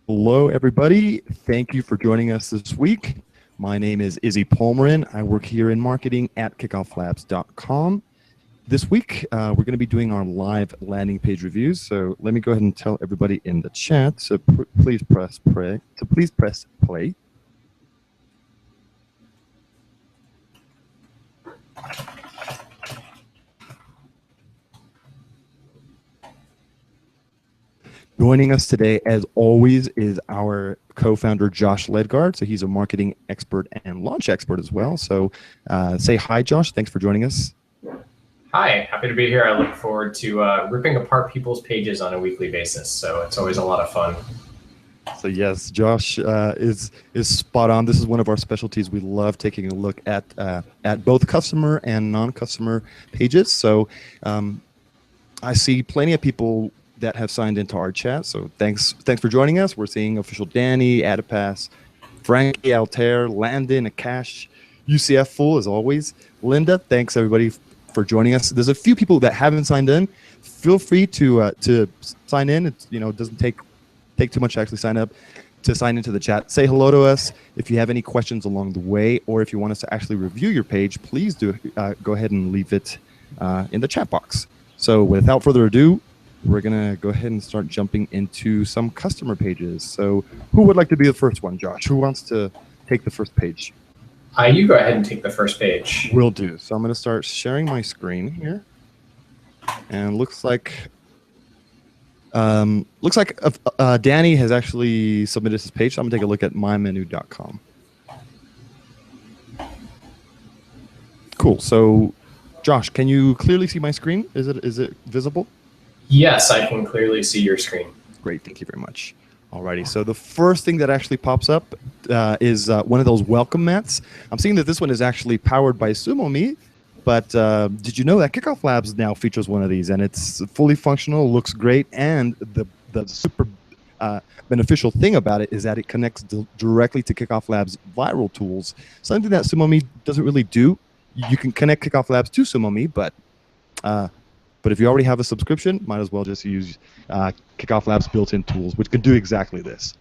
Hello, everybody. Thank you for joining us this week. My name is Izzy Palmerin. I work here in marketing at kickofflabs.com. This week, we're going to be doing our live landing page reviews. So let me go ahead and tell everybody in the chat. So please press play. Joining us today, as always, is our co-founder, Josh Ledgard. So he's a marketing expert and launch expert as well. So say hi, Josh. Thanks for joining us. Hi, happy to be here. I look forward to ripping apart people's pages on a weekly basis. So it's always a lot of fun. So yes, Josh is spot on. This is one of our specialties. We love taking a look at both customer and non-customer pages. So I see plenty of people that have signed into our chat. So thanks for joining us. We're seeing official Danny, Adipas, Frankie, Altair, Landon, Akash, UCF Full as always. Linda, thanks everybody for joining us. There's a few people that haven't signed in. Feel free to sign in. It doesn't take too much to actually sign into the chat. Say hello to us if you have any questions along the way, or if you want us to actually review your page, please do go ahead and leave it in the chat box. So without further ado, we're gonna go ahead and start jumping into some customer pages. So who would like to be the first one, Josh? Who wants to take the first page? You go ahead and take the first page. Will do. So I'm gonna start sharing my screen here, and looks like Danny has actually submitted his page. So I'm gonna take a look at mymenu.com. Cool. So, Josh, can you clearly see my screen? Is it visible? Yes, I can clearly see your screen. Great. Thank you very much. Alrighty. So the first thing that actually pops up is one of those welcome mats. I'm seeing that this one is actually powered by SumoMe. But did you know that Kickoff Labs now features one of these, and it's fully functional, looks great, and the super beneficial thing about it is that it connects directly to Kickoff Labs viral tools, something that SumoMe doesn't really do. You can connect Kickoff Labs to SumoMe, but if you already have a subscription, might as well just use Kickoff Labs built-in tools, which can do exactly this.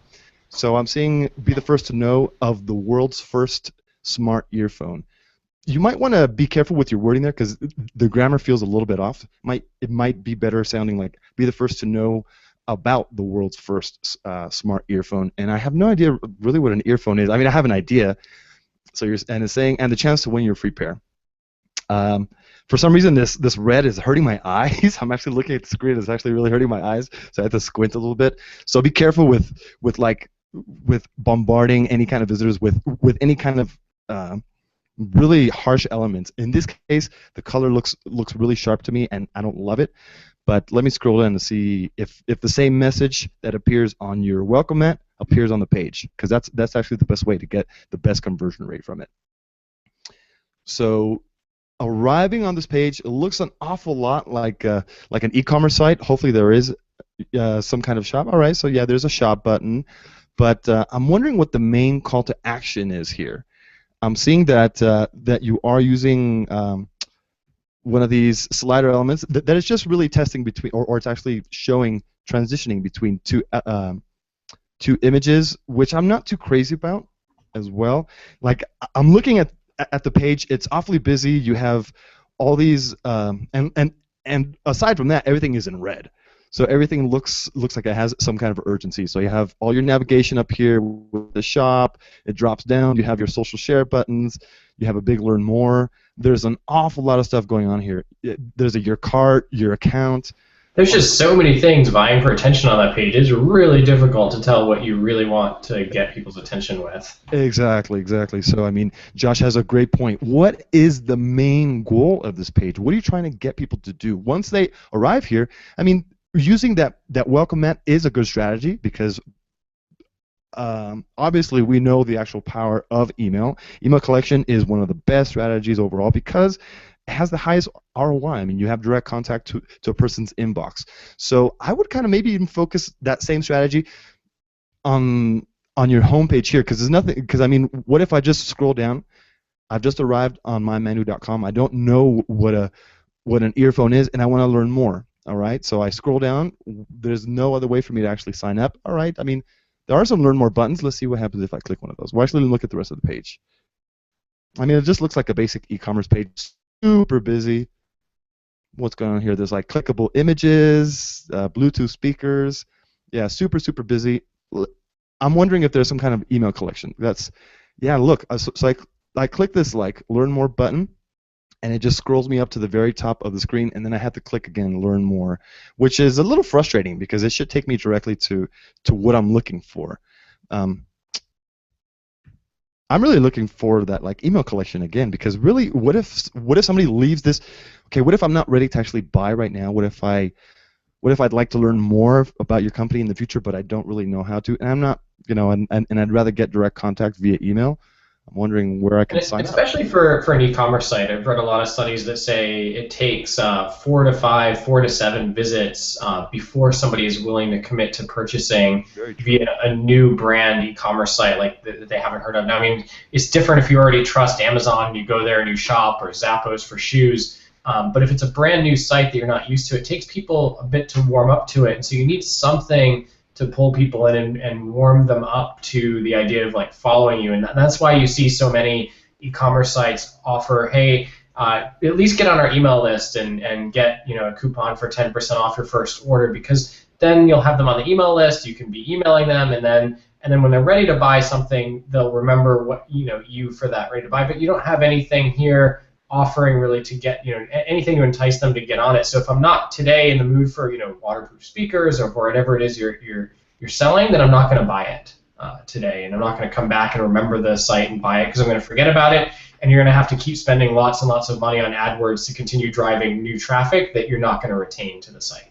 So I'm seeing be the first to know of the world's first smart earphone. You might want to be careful with your wording there because the grammar feels a little bit off. It might be better sounding like be the first to know about the world's first smart earphone. And I have no idea really what an earphone is. I mean, I have an idea. So it's saying and the chance to win your free pair. For some reason, this red is hurting my eyes. I'm actually looking at the screen. It's actually really hurting my eyes, so I have to squint a little bit. So be careful with bombarding any kind of visitors with any kind of really harsh elements. In this case, the color looks really sharp to me, and I don't love it. But let me scroll down to see if the same message that appears on your welcome mat appears on the page, because that's actually the best way to get the best conversion rate from it. So arriving on this page, it looks an awful lot like an e-commerce site. Hopefully there is some kind of shop. All right, so yeah, there's a shop button, but I'm wondering what the main call to action is here. I'm seeing that you are using one of these slider elements that is just really testing between, or it's actually showing transitioning between two images, which I'm not too crazy about as well. Like I'm looking at the page, it's awfully busy. You have all these, and aside from that, everything is in red. So everything looks like it has some kind of urgency. So you have all your navigation up here with the shop. It drops down. You have your social share buttons. You have a big learn more. There's an awful lot of stuff going on here. There's your cart, your account. There's just so many things vying for attention on that page. It's really difficult to tell what you really want to get people's attention with. Exactly. So, I mean, Josh has a great point. What is the main goal of this page? What are you trying to get people to do? Once they arrive here, I mean, using that welcome mat is a good strategy because obviously we know the actual power of email. Email collection is one of the best strategies overall because it has the highest ROI. I mean, you have direct contact to a person's inbox. So I would kind of maybe even focus that same strategy on your homepage here, because there's nothing. Because I mean, what if I just scroll down? I've just arrived on mymenu.com. I don't know what an earphone is, and I want to learn more. All right, so I scroll down. There's no other way for me to actually sign up. All right, I mean, There are some learn more buttons. Let's see what happens if I click one of those. Well, actually, look at the rest of the page. I mean, it just looks like a basic e-commerce page, super busy. What's going on here? There's like clickable images, Bluetooth speakers. Yeah, super, super busy. I'm wondering if there's some kind of email collection. Yeah, look. So I click this like learn more button, and it just scrolls me up to the very top of the screen, and then I have to click again, learn more, which is a little frustrating because it should take me directly to what I'm looking for. I'm really looking for that like email collection again, because really, what if somebody leaves this? Okay, what if I'm not ready to actually buy right now? What if I'd like to learn more about your company in the future, but I don't really know how to, and I'm not, and I'd rather get direct contact via email. I'm wondering where I can sign up. Especially for an e-commerce site, I've read a lot of studies that say it takes 4 to 7 visits before somebody is willing to commit to purchasing via a new brand e-commerce site like that they haven't heard of. Now, I mean, it's different if you already trust Amazon, you go there and you shop, or Zappos for shoes. But if it's a brand new site that you're not used to, it takes people a bit to warm up to it, and so you need something to pull people in and warm them up to the idea of like following you. And that's why you see so many e-commerce sites offer, hey, at least get on our email list and get a coupon for 10% off your first order, because then you'll have them on the email list, you can be emailing them, and then when they're ready to buy something, they'll remember what you for that ready to buy. But you don't have anything here offering really to get anything to entice them to get on it. So if I'm not today in the mood for waterproof speakers or for whatever it is you're selling, then I'm not going to buy it today, and I'm not going to come back and remember the site and buy it, because I'm going to forget about it, and you're going to have to keep spending lots and lots of money on AdWords to continue driving new traffic that you're not going to retain to the site.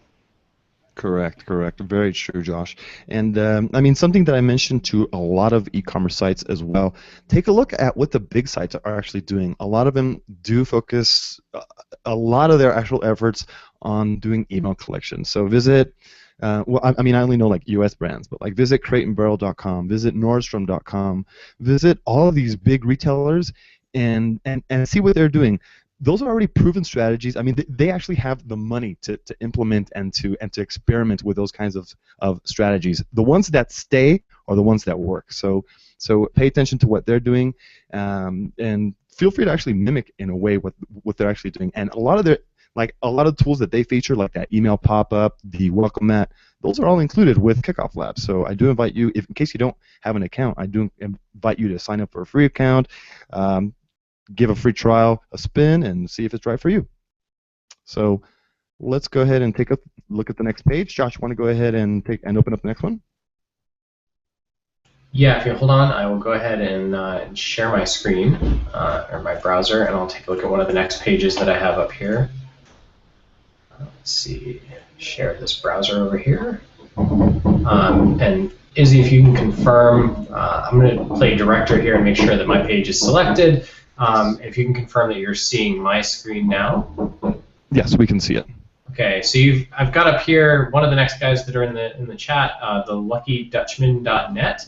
Correct. Very true, Josh. And I mean, something that I mentioned to a lot of e-commerce sites as well, take a look at what the big sites are actually doing. A lot of them do focus a lot of their actual efforts on doing email collection. So visit, well, I mean, I only know like US brands, but like visit crateandbarrel.com, visit Nordstrom.com, visit all of these big retailers and see what they're doing. Those are already proven strategies. I mean, they actually have the money to implement and to experiment with those kinds of strategies. The ones that stay are the ones that work. So pay attention to what they're doing, and feel free to actually mimic in a way what they're actually doing. And a lot of the tools that they feature, like that email pop-up, the welcome mat, those are all included with Kickoff Labs. So I do invite you, in case you don't have an account, I do invite you to sign up for a free account. Give a free trial a spin and see if it's right for you. So let's go ahead and take a look at the next page. Josh, want to go ahead and open up the next one? Yeah, if you hold on, I will go ahead and share my screen or my browser, and I'll take a look at one of the next pages that I have up here. Let's see, share this browser over here. And Izzy, if you can confirm, I'm going to play director here and make sure that my page is selected. If you can confirm that you're seeing my screen now. Yes, we can see it. Okay, so I've got up here one of the next guys that are in the chat, the luckydutchman.net,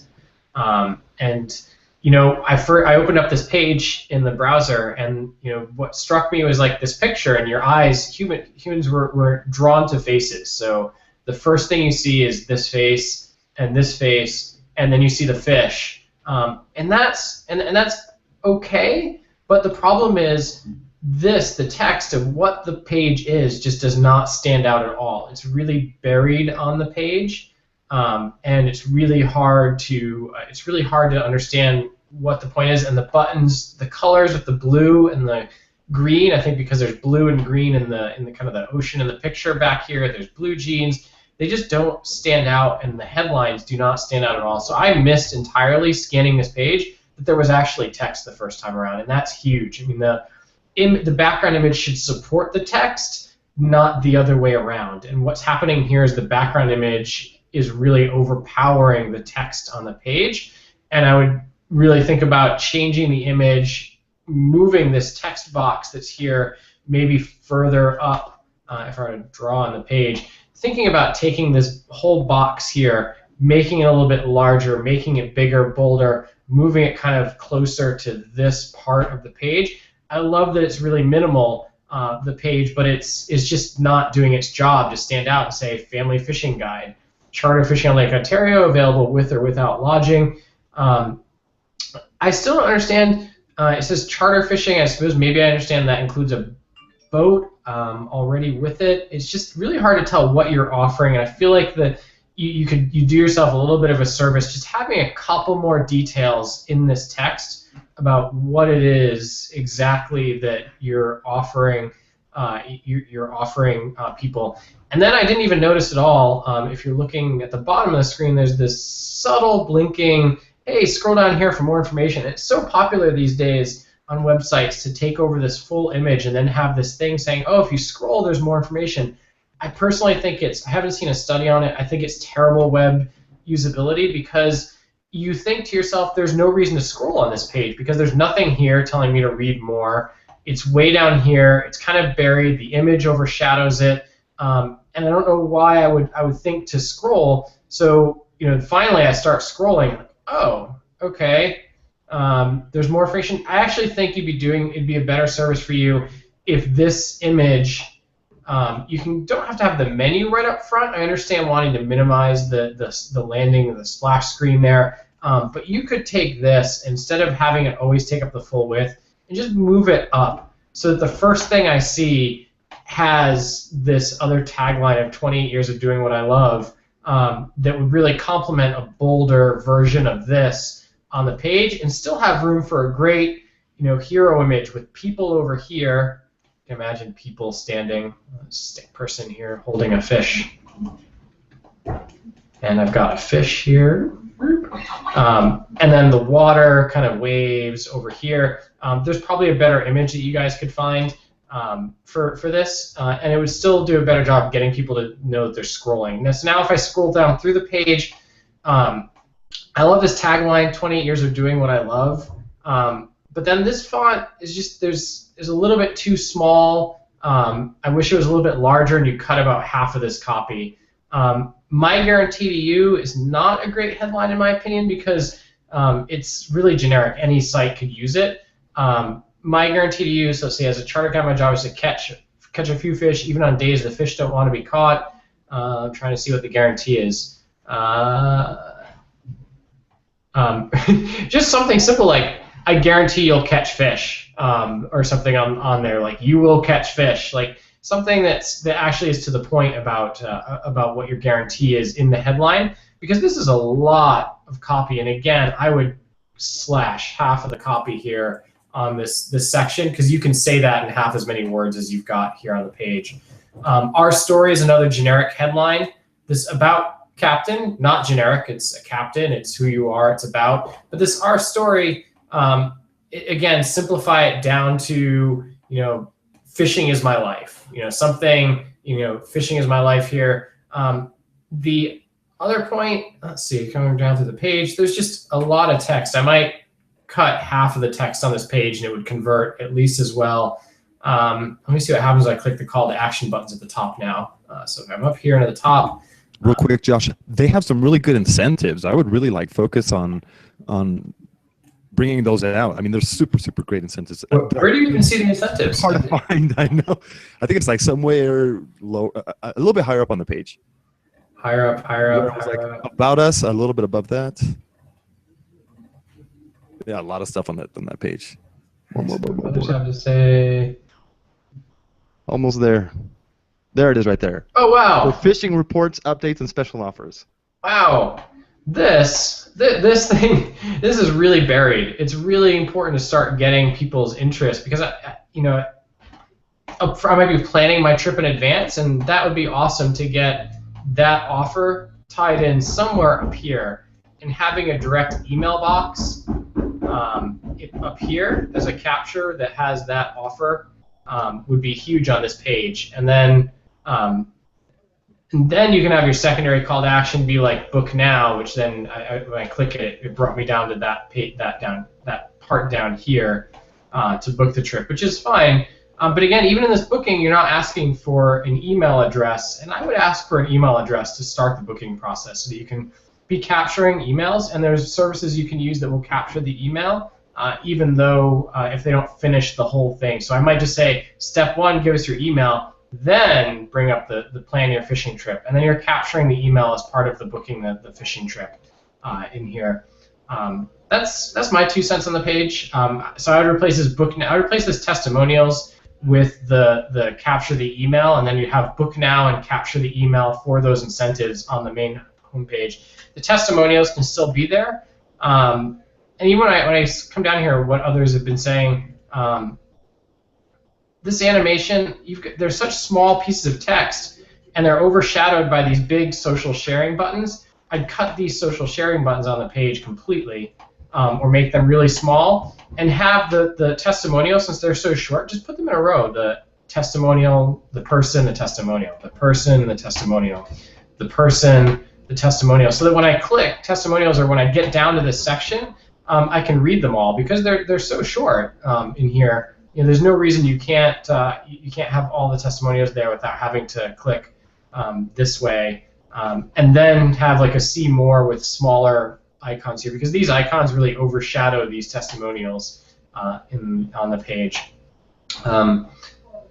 and I opened up this page in the browser, and what struck me was like this picture, and your eyes, humans were drawn to faces. So the first thing you see is this face, and then you see the fish, and that's okay. But the problem is the text of what the page is just does not stand out at all. It's really buried on the page, and it's really hard to understand what the point is. And the buttons, the colors with the blue and the green, I think because there's blue and green in the kind of the ocean in the picture back here. There's blue jeans. They just don't stand out, and the headlines do not stand out at all. So I missed entirely scanning this page that there was actually text the first time around, and that's huge. I mean, the background image should support the text, not the other way around. And what's happening here is the background image is really overpowering the text on the page, and I would really think about changing the image, moving this text box that's here maybe further up, if I were to draw on the page, thinking about taking this whole box here, making it a little bit larger, making it bigger, bolder, moving it kind of closer to this part of the page. I love that it's really minimal, the page, but it's just not doing its job to stand out and say family fishing guide. charter fishing on Lake Ontario, available with or without lodging. I still don't understand. It says charter fishing. I suppose maybe I understand that includes a boat already with it. It's just really hard to tell what you're offering, and I feel like that you do yourself a little bit of a service just having a couple more details in this text about what it is exactly that you're offering. You're offering people. And then I didn't even notice at all, if you're looking at the bottom of the screen, there's this subtle blinking, hey, scroll down here for more information. It's so popular these days on websites to take over this full image and then have this thing saying, oh, if you scroll, there's more information. I personally think I haven't seen a study on it. I think it's terrible web usability because you think to yourself, there's no reason to scroll on this page because there's nothing here telling me to read more. It's way down here. It's kind of buried. The image overshadows it. And I don't know why I would think to scroll. So finally I start scrolling. Like, oh, okay. There's more information. I actually think it'd be a better service for you if this image, don't have to have the menu right up front. I understand wanting to minimize the landing, the splash screen there. But you could take this instead of having it always take up the full width and just move it up so that the first thing I see has this other tagline of 28 years of doing what I love that would really complement a bolder version of this on the page and still have room for a great hero image with people over here. You can imagine people standing, a stick person here holding a fish. And I've got a fish here. And then the water kind of waves over here. There's probably a better image that you guys could find for this, and it would still do a better job getting people to know that they're scrolling. So now if I scroll down through the page, I love this tagline, 28 years of doing what I love. But then this font is just, is a little bit too small. I wish it was a little bit larger and you cut about half of this copy. My Guarantee to You is not a great headline in my opinion because it's really generic. Any site could use it. My Guarantee to You, so say as a charter guide, my job is to catch a few fish, even on days the fish don't want to be caught. I'm trying to see what the guarantee is. Just something simple like, I guarantee you'll catch fish, or something on there, like you will catch fish, like something that actually is to the point about what your guarantee is in the headline, because this is a lot of copy, and again, I would slash half of the copy here on this section, because you can say that in half as many words as you've got here on the page. Our story is another generic headline. This about captain, not generic, it's a captain, it's who you are, it's about. But this our story, again, simplify it down to, fishing is my life. Something, fishing is my life here. The other point, let's see, coming down through the page, there's just a lot of text. I might cut half of the text on this page and it would convert at least as well. Let me see what happens when I click the call to action buttons at the top now. So if I'm up here and at the top. Real quick, Josh, they have some really good incentives. I would really focus on bringing those out. I mean, there's super great incentives. Where do you even see the incentives? Hard to find, I know. I think it's somewhere low, a little bit higher up on the page. Higher up. About us, a little bit above that. Yeah, a lot of stuff on that page. What does have to say? Almost there. There it is right there. Oh, wow. For fishing reports, updates, and special offers. Wow. This thing, this is really buried. It's really important to start getting people's interest because, I might be planning my trip in advance, and that would be awesome to get that offer tied in somewhere up here and having a direct email box up here as a capture that has that offer would be huge on this page. And then you can have your secondary call to action be like book now, which then when I click it, it brought me down to that part down here to book the trip, which is fine. But again, even in this booking, you're not asking for an email address, and I would ask for an email address to start the booking process so that you can be capturing emails, and there's services you can use that will capture the email, even though if they don't finish the whole thing. So I might just say, step one, give us your email, then bring up the plan your fishing trip, and then you're capturing the email as part of the booking the fishing trip in here. That's my 2 cents on the page. So I would replace this book. I would replace this testimonials with the capture the email, and then you have book now and capture the email for those incentives on the main homepage. The testimonials can still be there, and even when I come down here, what others have been saying. This animation, there's such small pieces of text, and they're overshadowed by these big social sharing buttons. I'd cut these social sharing buttons on the page completely, or make them really small, and have the testimonials, since they're so short, just put them in a row. The testimonial, the person, the testimonial, the person, the testimonial, the person, the testimonial. So that when I click testimonials, or when I get down to this section, I can read them all, because they're so short in here. There's no reason you can't have all the testimonials there without having to click this way, and then have like a see more with smaller icons here, because these icons really overshadow these testimonials on the page. And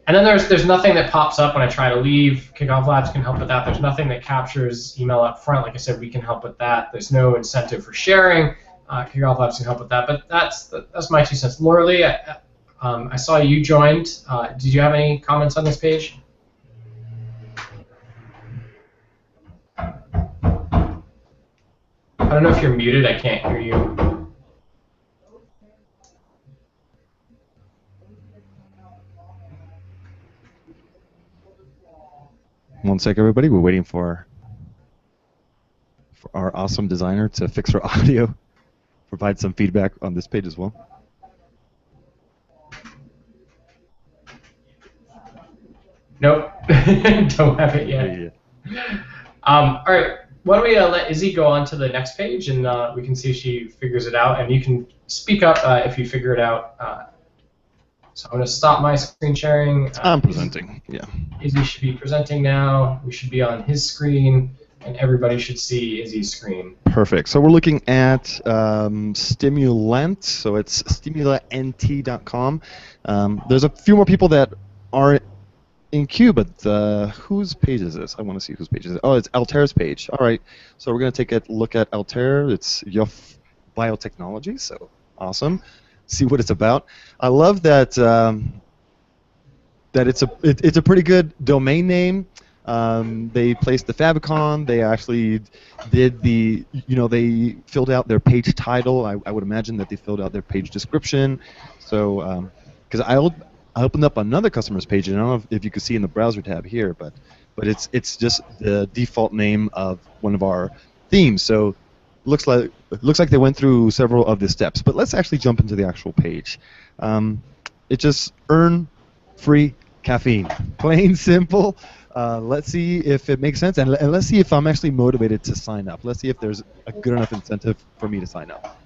then there's nothing that pops up when I try to leave. Kickoff Labs can help with that. There's nothing that captures email up front. Like I said, we can help with that. There's no incentive for sharing. Kickoff Labs can help with that. But that's my 2 cents. Laura Lee, I saw you joined. Did you have any comments on this page? I don't know if you're muted. I can't hear you. One sec, everybody. We're waiting for our awesome designer to fix our audio, provide some feedback on this page as well. Nope, don't have it yet. Yeah. All right, why don't we let Izzy go on to the next page, and we can see if she figures it out, and you can speak up if you figure it out. So I'm going to stop my screen sharing. I'm presenting, yeah. Izzy should be presenting now. We should be on his screen, and everybody should see Izzy's screen. Perfect. So we're looking at Stimulant, so it's stimulant.com. There's a few more people that are in queue, but whose page is this? I want to see whose page is it. Oh, it's Altair's page. All right, so we're going to take a look at Altair. It's Yoff Biotechnology, so awesome. See what it's about. I love that that it's a pretty good domain name. They placed the favicon. They actually did they filled out their page title. I would imagine that they filled out their page description. So because I opened up another customer's page, and I don't know if you could see in the browser tab here, but it's just the default name of one of our themes. So looks like they went through several of the steps. But let's actually jump into the actual page. It just earn free caffeine, plain simple. Let's see if it makes sense, and let's see if I'm actually motivated to sign up. Let's see if there's a good enough incentive for me to sign up.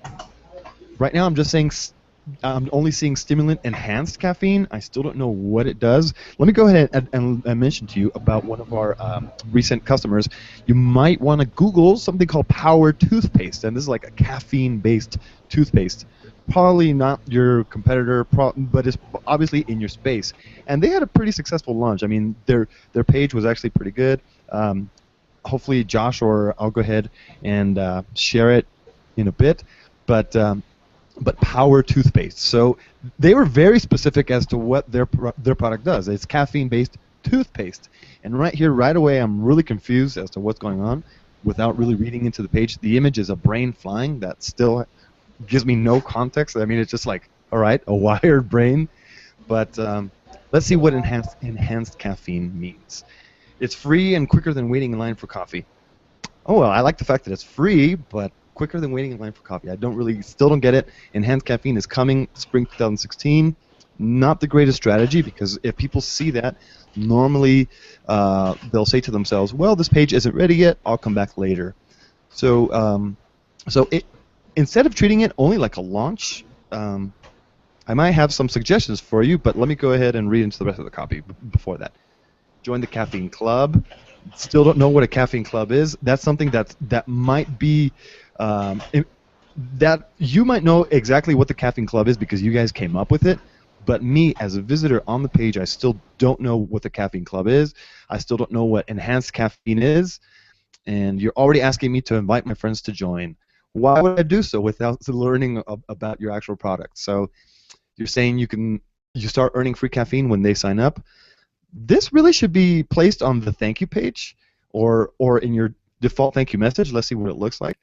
Right now, I'm just saying. I'm only seeing stimulant enhanced caffeine. I still don't know what it does. Let me go ahead and mention to you about one of our recent customers. You might want to Google something called Power Toothpaste, and this is like a caffeine-based toothpaste. Probably not your competitor, but it's obviously in your space. And they had a pretty successful launch. I mean, their page was actually pretty good. Hopefully, Josh or I'll go ahead and share it in a bit. But Power Toothpaste. So they were very specific as to what their product does. It's caffeine-based toothpaste. And right here, right away, I'm really confused as to what's going on without really reading into the page. The image is a brain flying. That still gives me no context. I mean, it's just like, all right, a wired brain. But let's see what enhanced caffeine means. It's free and quicker than waiting in line for coffee. Oh, well, I like the fact that it's free, but quicker than waiting in line for coffee. Still don't get it. Enhanced caffeine is coming spring 2016. Not the greatest strategy, because if people see that, normally they'll say to themselves, well, this page isn't ready yet, I'll come back later. So instead of treating it only like a launch, I might have some suggestions for you, but let me go ahead and read into the rest of the copy before that. Join the Caffeine Club. Still don't know what a Caffeine Club is. That's something that might be that you might know exactly what the Caffeine Club is because you guys came up with it, But me, as a visitor on the page, I still don't know what the Caffeine Club is. I still don't know what enhanced caffeine is. And you're already asking me to invite my friends to join. Why would I do so without learning about your actual product? So you're saying you start earning free caffeine when they sign up. This really should be placed on the thank you page or in your default thank you message. Let's see what it looks like.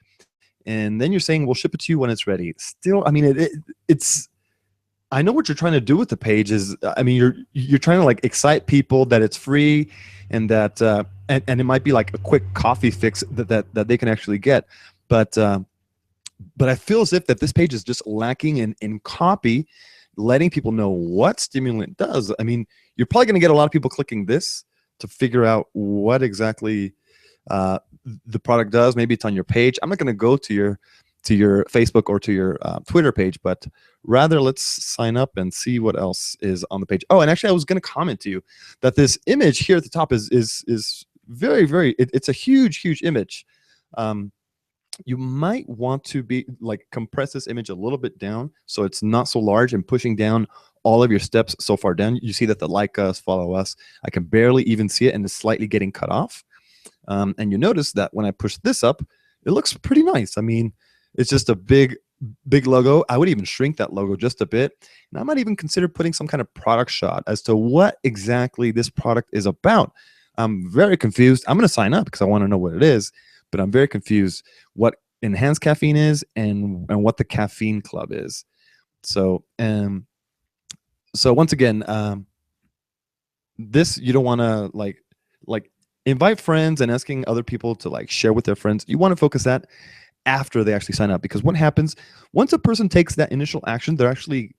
And then you're saying we'll ship it to you when it's ready. Still, I mean, it's. I know what you're trying to do with the page is. I mean, you're trying to like excite people that it's free, and that and it might be like a quick coffee fix that they can actually get. But I feel as if that this page is just lacking in copy, letting people know what stimulant does. I mean, you're probably going to get a lot of people clicking this to figure out what exactly the product does. Maybe it's on your page. I'm not going to go to your Facebook or to your Twitter page, but rather let's sign up and see what else is on the page. Oh, and actually, I was going to comment to you that this image here at the top is very, very. It's a huge image. You might want to be like compress this image a little bit down so it's not so large and pushing down all of your steps so far down. You see that the like us, follow us, I can barely even see it, and it's slightly getting cut off. And you notice that when I push this up, it looks pretty nice. I mean, it's just a big logo. I would even shrink that logo just a bit. And I might even consider putting some kind of product shot as to what exactly this product is about. I'm very confused. I'm going to sign up because I want to know what it is, but I'm very confused what enhanced caffeine is and what the Caffeine Club is. So, so once again, this, you don't want to like invite friends and asking other people to like share with their friends. You want to focus that after they actually sign up, because what happens once a person takes that initial action, they're actually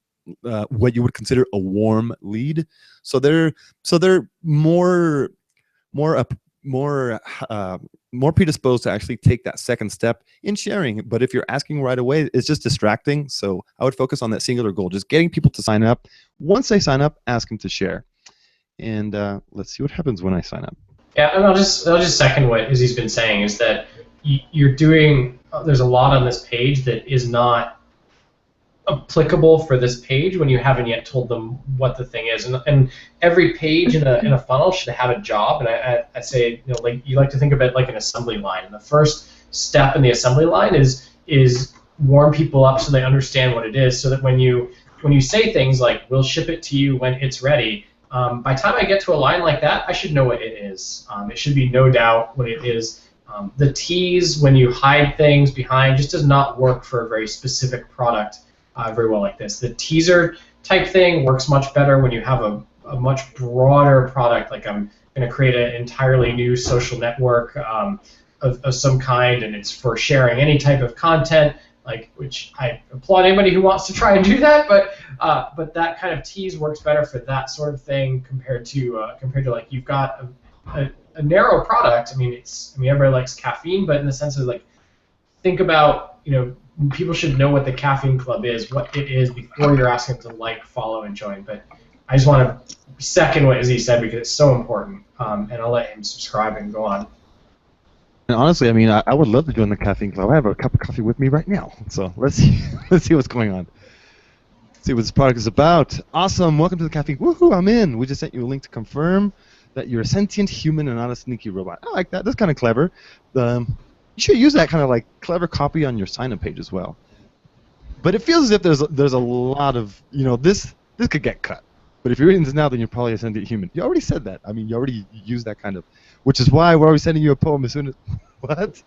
what you would consider a warm lead. So they're more predisposed to actually take that second step in sharing. But if you're asking right away, it's just distracting. So I would focus on that singular goal, just getting people to sign up. Once they sign up, ask them to share. And let's see what happens when I sign up. Yeah, and I'll just second what Izzy's been saying, is that you're doing. There's a lot on this page that is not applicable for this page when you haven't yet told them what the thing is. And every page in a funnel should have a job. And I say, you know, like you like to think of it like an assembly line. And the first step in the assembly line is warm people up so they understand what it is, so that when you say things like we'll ship it to you when it's ready, by the time I get to a line like that, I should know what it is. It should be no doubt what it is. The tease, when you hide things behind, just does not work for a very specific product very well like this. The teaser type thing works much better when you have a much broader product, like I'm going to create an entirely new social network of some kind, and it's for sharing any type of content, like, which I applaud anybody who wants to try and do that, but that kind of tease works better for that sort of thing compared to like you've got a narrow product. I mean, everybody likes caffeine, but in the sense of like, think about, you know, people should know what the Caffeine Club is, what it is, before you're asking them to like, follow, and join. But I just want to second what Izzy said because it's so important, and I'll let him subscribe and go on. And honestly, I mean, I would love to join the Caffeine Club. I have a cup of coffee with me right now, so let's see what's going on. Let's see what this product is about. Awesome! Welcome to the Caffeine. Woohoo! I'm in. We just sent you a link to confirm that you're a sentient human and not a sneaky robot. I like that. That's kind of clever. You should use that kind of like clever copy on your sign-up page as well. But it feels as if there's a lot of, you know, this could get cut. But if you're reading this now, then you're probably a sentient human. You already said that. I mean, you already used that kind of, which is why we're always sending you a poem as soon as. What?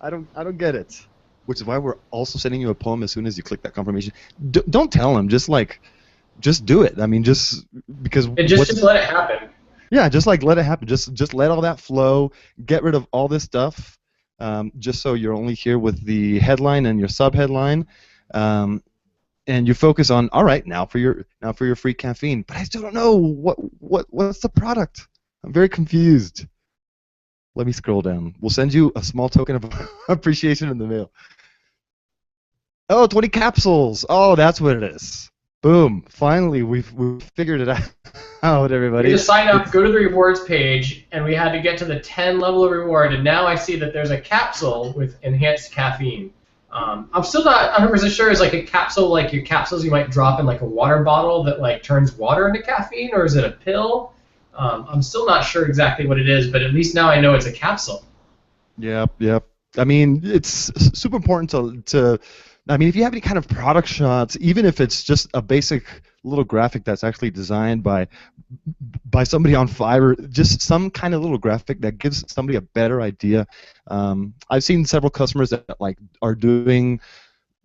I don't get it. Which is why we're also sending you a poem as soon as you click that confirmation. Don't tell them. Just do it. I mean, just because. Just let it happen. Yeah, just like let it happen. Just let all that flow. Get rid of all this stuff. Just so you're only here with the headline and your sub-headline, and you focus on, all right, now for your free caffeine. But I still don't know what's the product. I'm very confused. Let me scroll down. We'll send you a small token of appreciation in the mail. Oh, 20 capsules. Oh, that's what it is. Boom. Finally, we've figured it out, everybody. You just sign up, go to the rewards page, and we had to get to the 10 level of reward, and now I see that there's a capsule with enhanced caffeine. I'm still not 100% sure. Is like a capsule like your capsules you might drop in like a water bottle that like turns water into caffeine, or is it a pill? I'm still not sure exactly what it is, but at least now I know it's a capsule. Yep, yep. I mean, it's super important to I mean, if you have any kind of product shots, even if it's just a basic little graphic that's actually designed by somebody on Fiverr, just some kind of little graphic that gives somebody a better idea. I've seen several customers that like are doing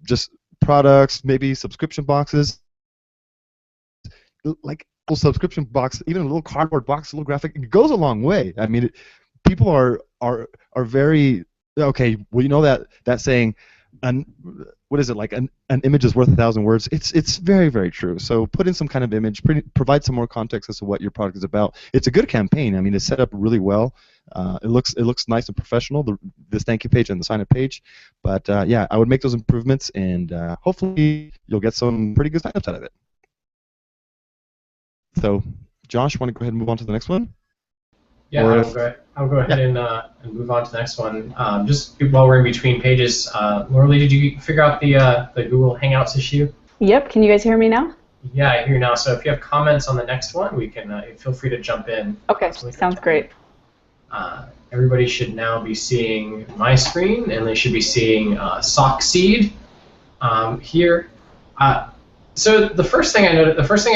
just products, maybe subscription boxes, like a little subscription box, even a little cardboard box, a little graphic. It goes a long way. I mean, people are very okay. Well, you know that saying, an what is it like? An image is worth 1,000 words. It's very very true. So put in some kind of image, provide some more context as to what your product is about. It's a good campaign. I mean, it's set up really well. It looks nice and professional. This thank you page and the sign up page. But yeah, I would make those improvements, and hopefully you'll get some pretty good signups out of it. So, Josh, want to go ahead and move on to the next one? Yeah, I'll go ahead and move on to the next one. Just while we're in between pages, Laura Lee, did you figure out the Google Hangouts issue? Yep. Can you guys hear me now? Yeah, I hear you now. So if you have comments on the next one, we can feel free to jump in. Okay, sounds great. Everybody should now be seeing my screen, and they should be seeing Sockseed here. So the first thing I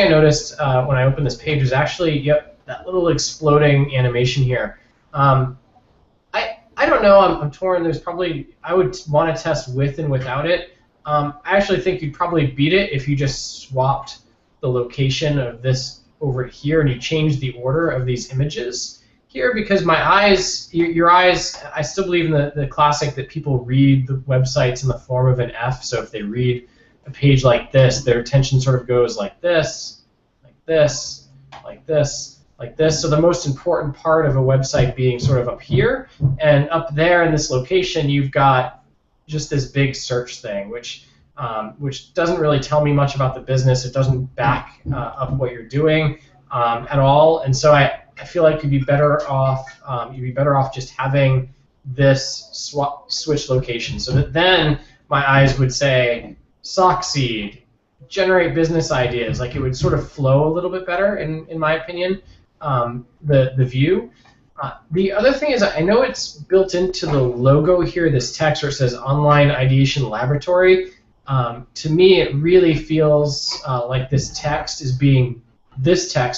noticed when I opened this page was actually that little exploding animation here. I don't know. I'm torn. There's probably I would want to test with and without it. I actually think you'd probably beat it if you just swapped the location of this over here and you changed the order of these images here, because my eyes, your eyes, I still believe in the classic that people read the websites in the form of an F. So if they read a page like this, their attention sort of goes like this, like this, like this, like this. So the most important part of a website being sort of up here, and up there in this location you've got just this big search thing, which doesn't really tell me much about the business. It doesn't back up what you're doing at all, and so I feel like you'd be better off just having this switch location, so that then my eyes would say Sockseed, generate business ideas. Like it would sort of flow a little bit better, in my opinion, the view. The other thing is I know it's built into the logo here, this text where it says Online Ideation Laboratory. To me, it really feels like this text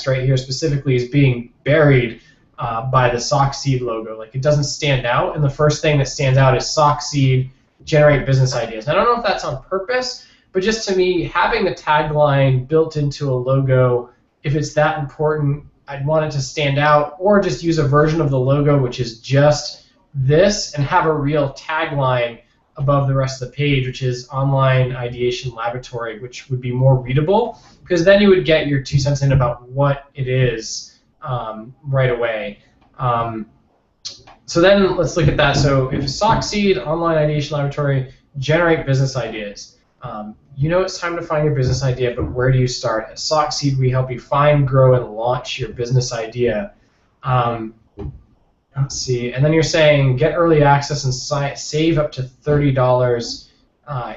right here specifically is being buried by the Sockseed logo. Like it doesn't stand out, and the first thing that stands out is Sockseed, generate business ideas. I don't know if that's on purpose, but just to me, having the tagline built into a logo, if it's that important, I'd want it to stand out, or just use a version of the logo which is just this and have a real tagline above the rest of the page, which is Online Ideation Laboratory, which would be more readable, because then you would get your 2 cents in about what it is right away. So then let's look at that. So if Sockseed, Online Ideation Laboratory, generate business ideas. You know it's time to find your business idea, but where do you start? At Sockseed, we help you find, grow, and launch your business idea. Let's see. And then you're saying get early access and save up to $30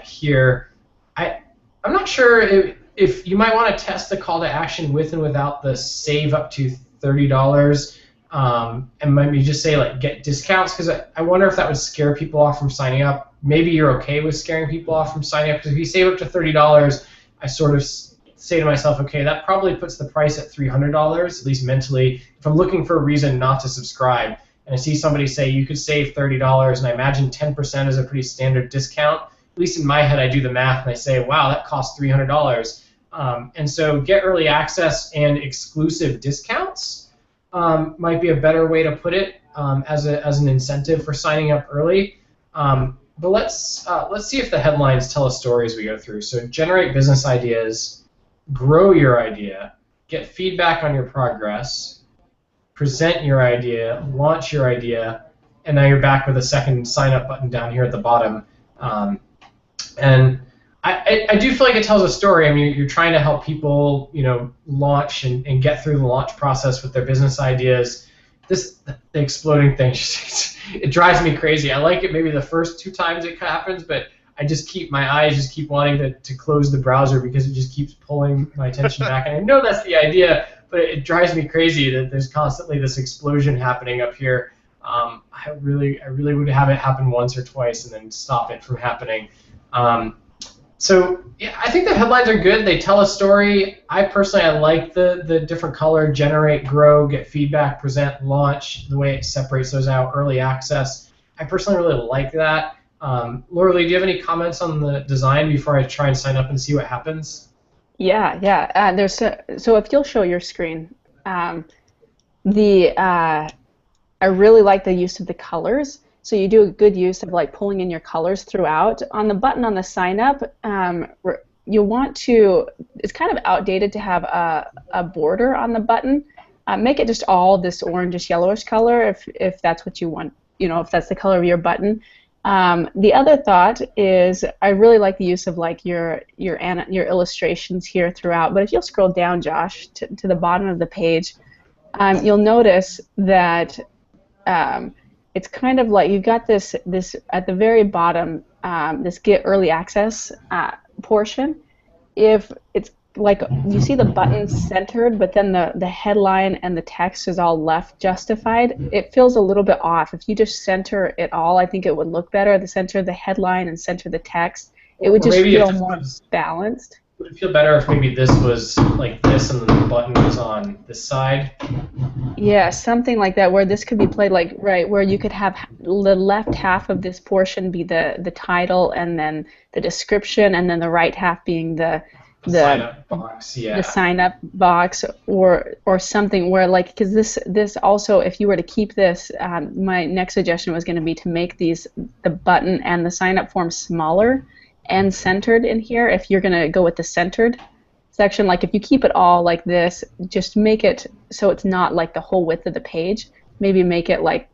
here. I'm not sure if you might want to test the call to action with and without the save up to $30. And maybe just say like get discounts, because I wonder if that would scare people off from signing up. Maybe you're okay with scaring people off from signing up, because if you save up to $30, I sort of say to myself, okay, that probably puts the price at $300, at least mentally. If I'm looking for a reason not to subscribe, and I see somebody say you could save $30, and I imagine 10% is a pretty standard discount, at least in my head I do the math and I say, wow, that costs $300. And so get early access and exclusive discounts might be a better way to put it as an incentive for signing up early. But let's see if the headlines tell a story as we go through. So generate business ideas, grow your idea, get feedback on your progress, present your idea, launch your idea, and now you're back with a second sign up button down here at the bottom. And I do feel like it tells a story. I mean, you're trying to help people, launch and get through the launch process with their business ideas. The exploding thing, it drives me crazy. I like it maybe the first 2 times it happens, but I just keep my eyes just keep wanting to close the browser because it just keeps pulling my attention back. And I know that's the idea, but it drives me crazy that there's constantly this explosion happening up here. I really would have it happen once or twice and then stop it from happening. So yeah, I think the headlines are good. They tell a story. I like the different color, generate, grow, get feedback, present, launch, the way it separates those out, early access. I personally really like that. Laura Lee, do you have any comments on the design before I try and sign up and see what happens? Yeah. So if you'll show your screen, I really like the use of the colors. So you do a good use of like pulling in your colors throughout. On the button on the sign up, you want to, it's kind of outdated to have a border on the button. Make it just all this orangish yellowish color if that's what you want, if that's the color of your button. The other thought is I really like the use of like your illustrations here throughout. But if you'll scroll down, Josh, to the bottom of the page, you'll notice that it's kind of like you've got this at the very bottom, this get early access portion. If it's like you see the buttons centered, but then the headline and the text is all left justified, it feels a little bit off. If you just center it all, I think it would look better. The center the headline and center the text, it would just feel more balanced. Would it feel better if maybe this was like this and the button was on this side? Yeah, something like that, where this could be played like, right, where you could have the left half of this portion be the title and then the description, and then the right half being the sign up box, yeah. The sign up box, or something where like, because this also, if you were to keep this, my next suggestion was going to be to make the button and the sign up form smaller and centered in here. If you're going to go with the centered section, like if you keep it all like this, just make it so it's not like the whole width of the page. Maybe make it like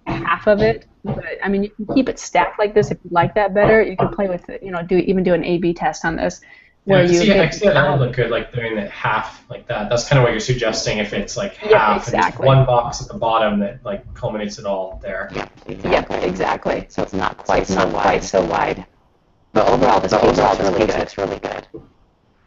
half of it. But I mean, you can keep it stacked like this if you like that better. You can play with it, do an A/B test on this. Where I see that would look good, like doing it half like that. That's kind of what you're suggesting. If it's like half and just one box at the bottom that like culminates it all there. Yep, exactly. So it's not quite so wide. But overall, this page looks really good.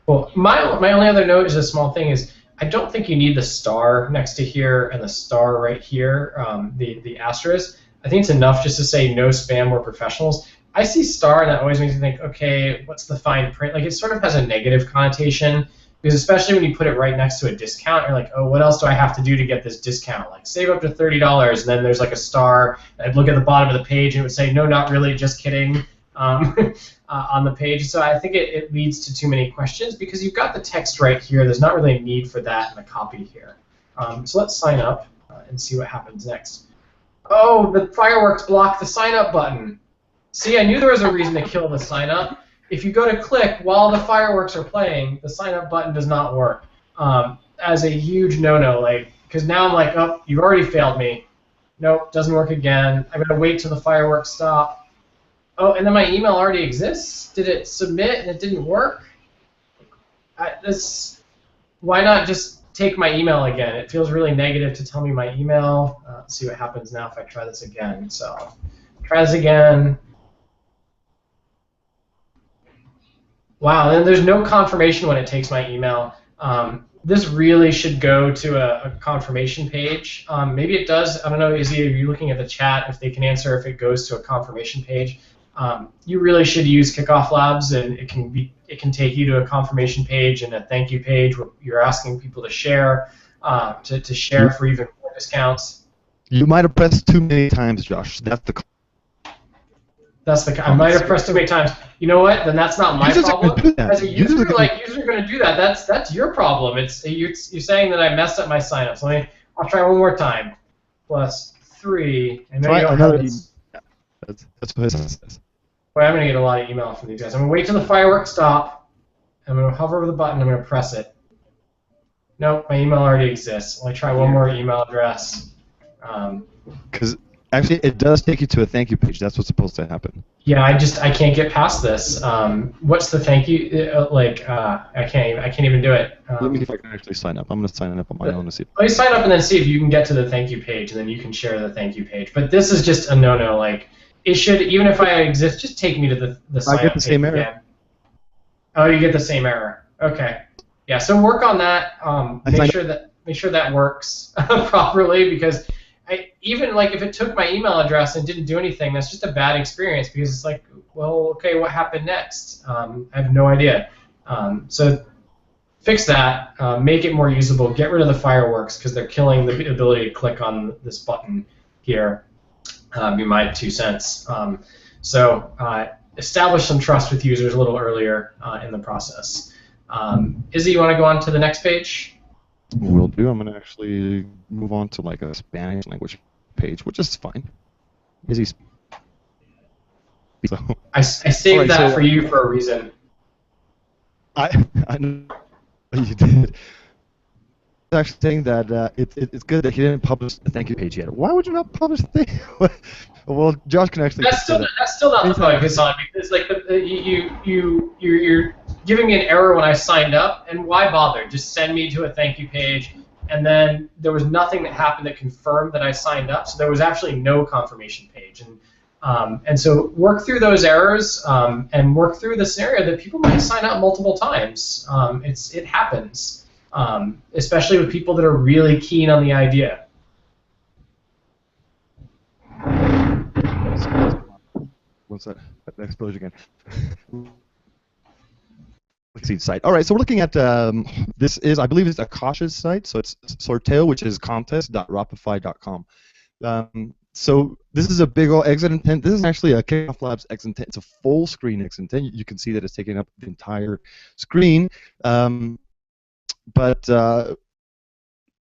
Well, my only other note is a small thing is I don't think you need the star next to here and the star right here, the asterisk. I think it's enough just to say no spam or professionals. I see star and that always makes me think, okay, what's the fine print? Like it sort of has a negative connotation because especially when you put it right next to a discount, you're like, oh, what else do I have to do to get this discount? Like save up to $30, and then there's like a star. I'd look at the bottom of the page and it would say, no, not really, just kidding. On the page. So I think it leads to too many questions because you've got the text right here. There's not really a need for that in the copy here. So let's sign up and see what happens next. Oh, the fireworks block the sign up button. See, I knew there was a reason to kill the sign up. If you go to click while the fireworks are playing, the sign up button does not work. As a huge no-no, like, because now I'm like, oh, you've already failed me. Nope, doesn't work again. I'm gonna wait till the fireworks stop. Oh, and then my email already exists? Did it submit and it didn't work? Why not just take my email again? It feels really negative to tell me my email. Let's see what happens now if I try this again. So try this again. Wow, and there's no confirmation when it takes my email. This really should go to a confirmation page. Maybe it does. I don't know. Are you looking at the chat if they can answer if it goes to a confirmation page? You really should use Kickoff Labs, and it can take you to a confirmation page and a thank you page where you're asking people to share share for even more discounts. You might have pressed too many times, Josh. I might have pressed too many times. You know what? Then that's not my problem. As a user, users are going to do that. That's your problem. You're saying that I messed up my sign up. So I'll try one more time. +3. I know you don't have this. That's what it says. Boy, I'm going to get a lot of email from these guys. I'm going to wait till the fireworks stop. I'm going to hover over the button. I'm going to press it. Nope, my email already exists. I'll try one more email address. Because actually, it does take you to a thank you page. That's what's supposed to happen. Yeah, I can't get past this. What's the thank you? I can't even do it. Let me see if I can actually sign up. I'm going to sign up on my own to see. Let me sign up and then see if you can get to the thank you page, and then you can share the thank you page. But this is just a no-no. Like, it should, even if I exist, just take me to the sign I get up the same page error. again. Oh, you get the same error. Okay. Yeah. So work on that. Make sure that works properly, because even like if it took my email address and didn't do anything, that's just a bad experience, because it's like, well, okay, what happened next? I have no idea. So fix that. Make it more usable. Get rid of the fireworks, because they're killing the ability to click on this button here. Be my 2 cents. Establish some trust with users a little earlier in the process. Izzy, you want to go on to the next page? Will do. I'm going to actually move on to like a Spanish language page, which is fine. Izzy. So, I saved right, that so, for you for a reason. I know you did. Actually saying that it's good that he didn't publish the thank you page yet. Why would you not publish the thing? Well, Josh can actually. That's still not the focus on, because like you're giving me an error when I signed up, and why bother? Just send me to a thank you page, and then there was nothing that happened that confirmed that I signed up, so there was actually no confirmation page. And so work through those errors and work through the scenario that people might sign up multiple times. It happens. Especially with people that are really keen on the idea. What's that? That explosion again. Let's see the site. All right, so we're looking at this is, I believe, it's Akash's site. So it's Sorteo, which is contest.rapify.com. So this is a big old exit intent. This is actually a Kickoff Labs exit intent. It's a full screen exit intent. You can see that it's taking up the entire screen. But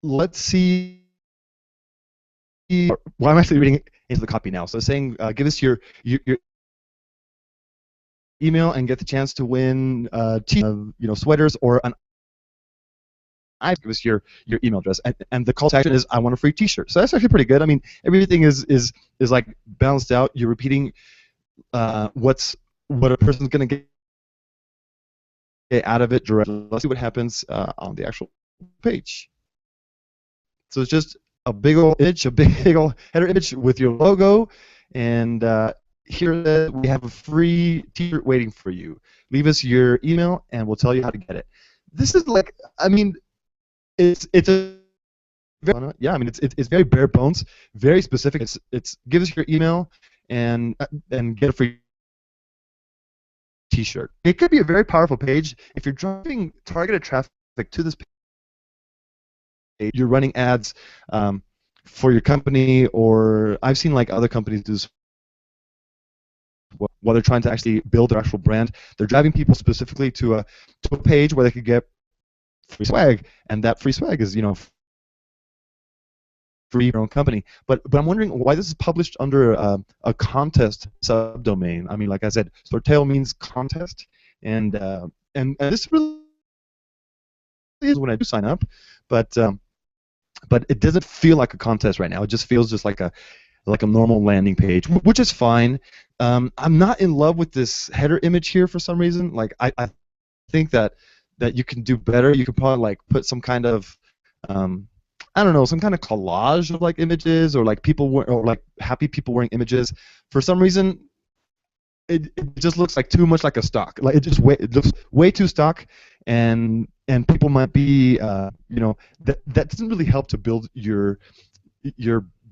let's see. Well, I'm actually reading into the copy now. So it's saying, give us your email and get the chance to win sweaters or an. Give us your email address, and the call to action is I want a free T-shirt. So that's actually pretty good. I mean, everything is like balanced out. You're repeating what a person's gonna get out of it directly. Let's see what happens on the actual page. So it's just a big old image, a big old header image with your logo, and here we have a free T-shirt waiting for you. Leave us your email, and we'll tell you how to get it. This is like, I mean, it's a yeah, I mean it's very bare bones, very specific. It's give us your email and get a free T-shirt. It could be a very powerful page if you're driving targeted traffic to this page. You're running ads for your company, or I've seen like other companies do this while they're trying to actually build their actual brand. They're driving people specifically to a page where they could get free swag, and that free swag is free your own company. But I'm wondering why this is published under a contest subdomain. I mean, like I said, Sorteo means contest, and this really is when I do sign up, but it doesn't feel like a contest right now. It just feels just like a normal landing page, which is fine. I'm not in love with this header image here for some reason. Like I think that you can do better. You could probably like put some kind of I don't know, some kind of collage of like images, or like or like happy people wearing images. For some reason, it just looks like too much like a stock. Like it looks way too stock, and people might be that doesn't really help to build your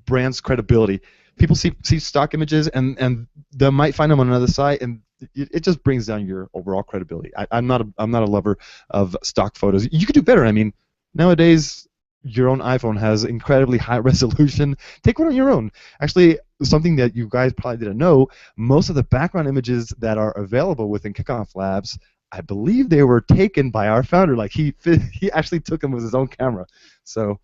brand's credibility. People see stock images and they might find them on another site, and it just brings down your overall credibility. I'm not a lover of stock photos. You could do better. I mean, nowadays your own iPhone has incredibly high resolution. Take one on your own. Actually, something that you guys probably didn't know, most of the background images that are available within Kickoff Labs, I believe they were taken by our founder. Like he actually took them with his own camera. So,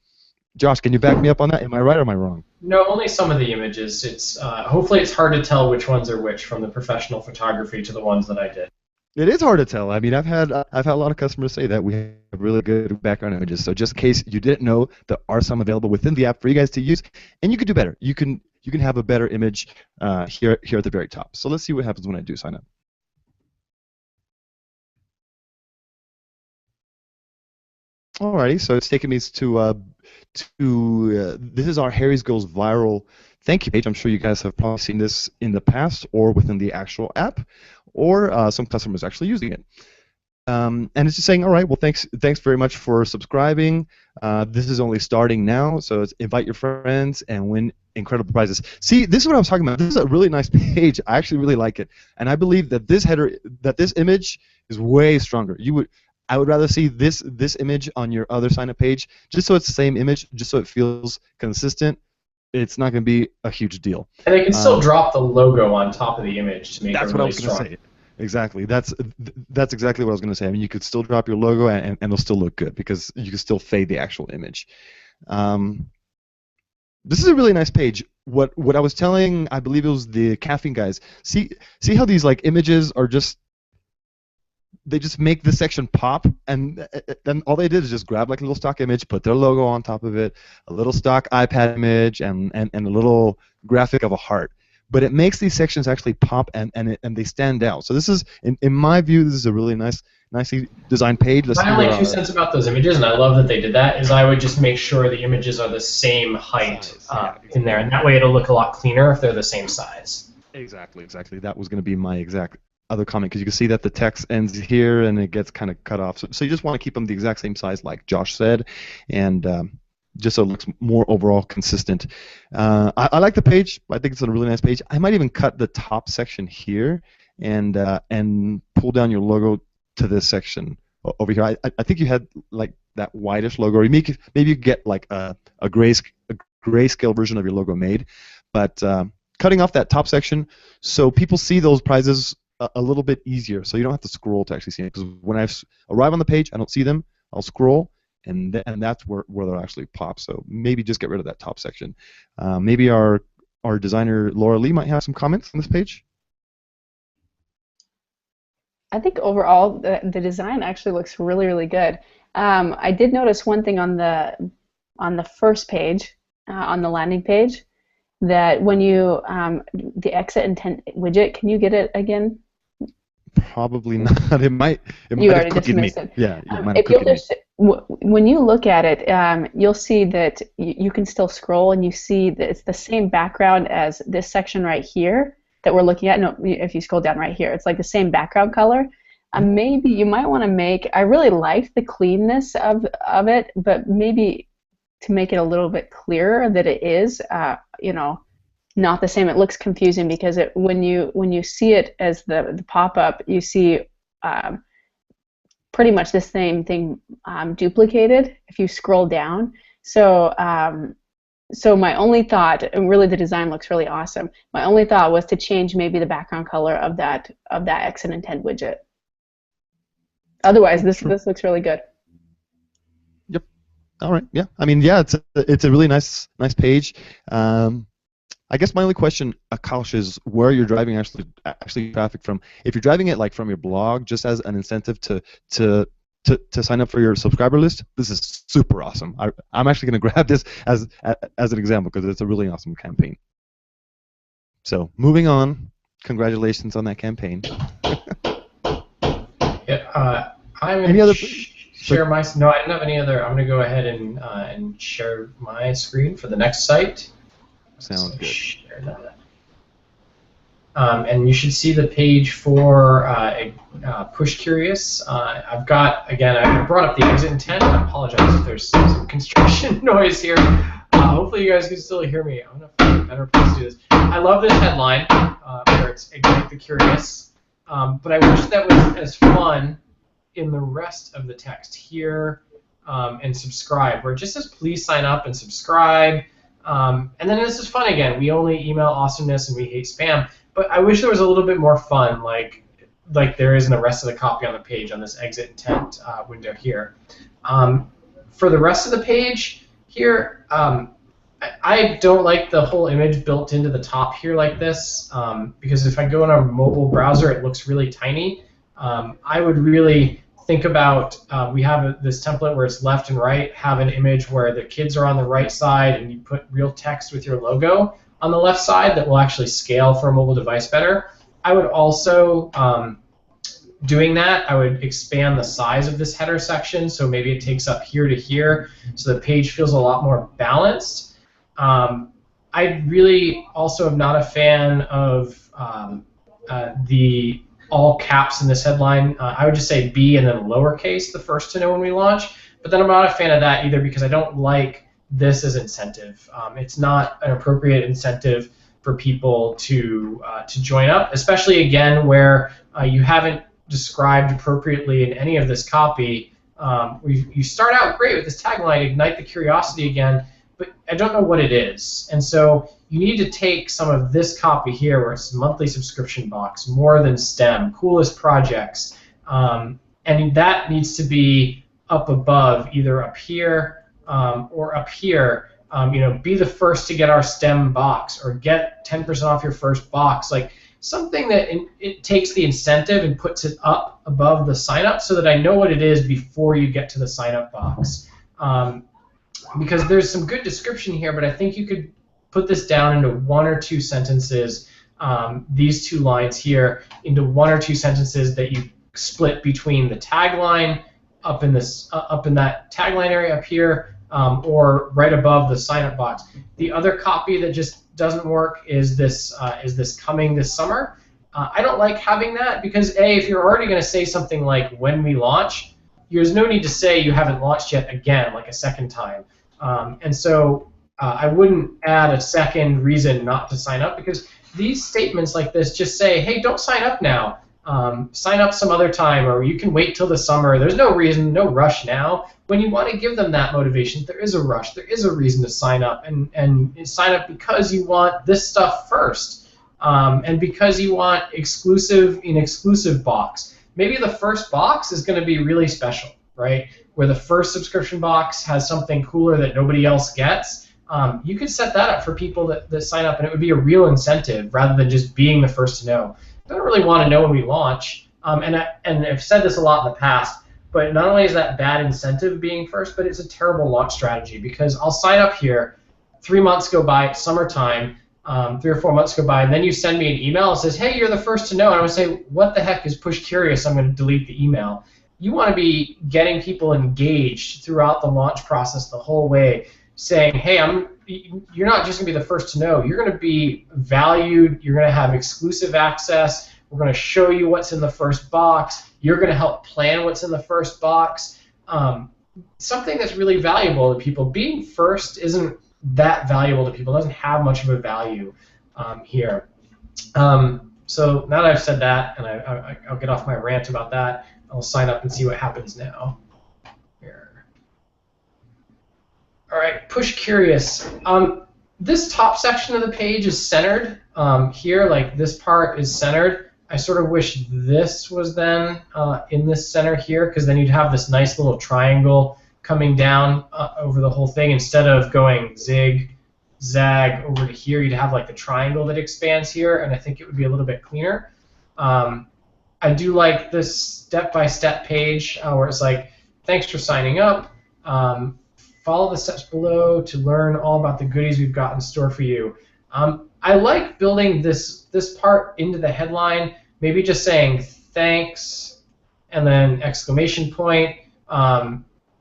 Josh, can you back me up on that? Am I right or am I wrong? No, only some of the images. It's hopefully it's hard to tell which ones are which from the professional photography to the ones that I did. It is hard to tell. I mean, I've had a lot of customers say that we have really good background images. So just in case you didn't know, there are some available within the app for you guys to use, and you can do better. You can have a better image here at the very top. So let's see what happens when I do sign up. Alrighty, so it's taking me to this is our Harry's Goes Viral thank you page. I'm sure you guys have probably seen this in the past or within the actual app, or some customers actually using it. And it's just saying, all right, well, thanks very much for subscribing. This is only starting now, so invite your friends and win incredible prizes. See, this is what I was talking about. This is a really nice page. I actually really like it, and I believe that this image is way stronger. I would rather see this image on your other sign-up page, just so it's the same image, just so it feels consistent. It's not going to be a huge deal. And they can still drop the logo on top of the image to make it really strong. That's what I was going to say. Exactly. That's exactly what I was going to say. I mean, you could still drop your logo and it'll still look good because you can still fade the actual image. This is a really nice page. What I was telling, I believe it was the caffeine guys. See how these like images are they just make this section pop, and then all they did is just grab like a little stock image, put their logo on top of it, a little stock iPad image, and a little graphic of a heart. But it makes these sections actually pop and they stand out. So this is, in my view, this is a really nicely designed page. My only 2 cents about those images, and I love that they did that, is I would just make sure the images are the same height in there, and that way it'll look a lot cleaner if they're the same size. Exactly. That was going to be my exact other comment, because you can see that the text ends here and it gets kind of cut off. So you just want to keep them the exact same size, like Josh said, and just so it looks more overall consistent. I like the page. I think it's a really nice page. I might even cut the top section here and pull down your logo to this section over here. I think you had like that whitish logo, or maybe you could get like a grayscale version of your logo made, but cutting off that top section so people see those prizes a little bit easier, so you don't have to scroll to actually see it. Because when I arrive on the page, I don't see them. I'll scroll, and that's where they'll actually pop. So maybe just get rid of that top section. Maybe our designer Laura Lee might have some comments on this page. I think overall the design actually looks really, really good. I did notice one thing on the first page, on the landing page, that when you the exit intent widget, can you get it again? Probably not. It might You have already cookied me. dismissed it. Yeah, it might have If you'll cookied me. just when you look at it, you'll see that you can still scroll, and you see that it's the same background as this section right here that we're looking at. No, if you scroll down right here, it's like the same background color. Maybe you might want to make. I really like the cleanness of it, but maybe to make it a little bit clearer that it is, not the same. It looks confusing because when you see it as the pop-up, you see pretty much the same thing duplicated if you scroll down. So my only thought, and really the design looks really awesome, my only thought was to change maybe the background color of that exit intent widget. Otherwise, this looks really good. Yep. All right. Yeah. I mean, yeah, it's a really nice page. I guess my only question, Akash, is where you're driving actually traffic from. If you're driving it like from your blog, just as an incentive to sign up for your subscriber list, this is super awesome. I'm actually going to grab this as an example because it's a really awesome campaign. So moving on, congratulations on that campaign. Yeah, I'm going to share my. No, I don't have any other. I'm going to go ahead and share my screen for the next site. Sounds good. Share that. And you should see the page for Push Curious. I've got, again, I brought up the exit intent. I apologize if there's some construction noise here. Hopefully you guys can still hear me. I'm going to find a better place to do this. I love this headline where it's Ignite the Curious. But I wish that was as fun in the rest of the text here and subscribe, where it just says please sign up and subscribe. And then this is fun again. We only email awesomeness and we hate spam. But I wish there was a little bit more fun, like there is in the rest of the copy on the page on this exit intent window here. For the rest of the page here, I don't like the whole image built into the top here like this because if I go in a mobile browser, it looks really tiny. I would really think about, we have this template where it's left and right, have an image where the kids are on the right side and you put real text with your logo on the left side that will actually scale for a mobile device better. I would also doing that, I would expand the size of this header section, so maybe it takes up here to here, so the page feels a lot more balanced. I really also am not a fan of the all caps in this headline. I would just say B and then lowercase, the first to know when we launch. But then I'm not a fan of that either because I don't like this as incentive. It's not an appropriate incentive for people to join up, especially again where you haven't described appropriately in any of this copy. You start out great with this tagline, ignite the curiosity again, but I don't know what it is. And so you need to take some of this copy here where it's monthly subscription box, more than STEM, coolest projects, and that needs to be up above, either up here or up here. Be the first to get our STEM box, or get 10% off your first box. Like something that it takes the incentive and puts it up above the sign up, so that I know what it is before you get to the sign up box. Because there's some good description here, but I think you could put this down into 1 or 2 sentences. These 2 lines here into 1 or 2 sentences that you split between the tagline up in that tagline area up here, or right above the sign-up box. The other copy that just doesn't work is this coming this summer. I don't like having that because if you're already going to say something like when we launch, there's no need to say you haven't launched yet again, like a second time. And so I wouldn't add a second reason not to sign up, because these statements like this just say, hey, don't sign up now. Sign up some other time, or you can wait till the summer. There's no reason, no rush now. When you want to give them that motivation, there is a rush. There is a reason to sign up, and sign up because you want this stuff first, and because you want exclusive box. Maybe the first box is going to be really special, right? Where the first subscription box has something cooler that nobody else gets. You could set that up for people that sign up, and it would be a real incentive rather than just being the first to know. I don't really want to know when we launch, and I've said this a lot in the past, but not only is that bad incentive being first, but it's a terrible launch strategy, because I'll sign up here, 3 months go by, it's summertime, 3 or 4 months go by, and then you send me an email that says, hey, you're the first to know, and I would say, what the heck is Push Curious? I'm going to delete the email. You want to be getting people engaged throughout the launch process the whole way, saying, hey, you're not just going to be the first to know. You're going to be valued. You're going to have exclusive access. We're going to show you what's in the first box. You're going to help plan what's in the first box. Something that's really valuable to people. Being first isn't that valuable to people. It doesn't have much of a value here. So now that I've said that, and I'll get off my rant about that, I'll sign up and see what happens now. Here. All right, Push Curious. This top section of the page is centered here, like this part is centered. I sort of wish this was then in this center here, because then you'd have this nice little triangle coming down over the whole thing. Instead of going zig, zag over to here, you'd have like the triangle that expands here, and I think it would be a little bit cleaner. I do like this step-by-step page where it's like, thanks for signing up. Follow the steps below to learn all about the goodies we've got in store for you. I like building this part into the headline, maybe just saying thanks and then exclamation point,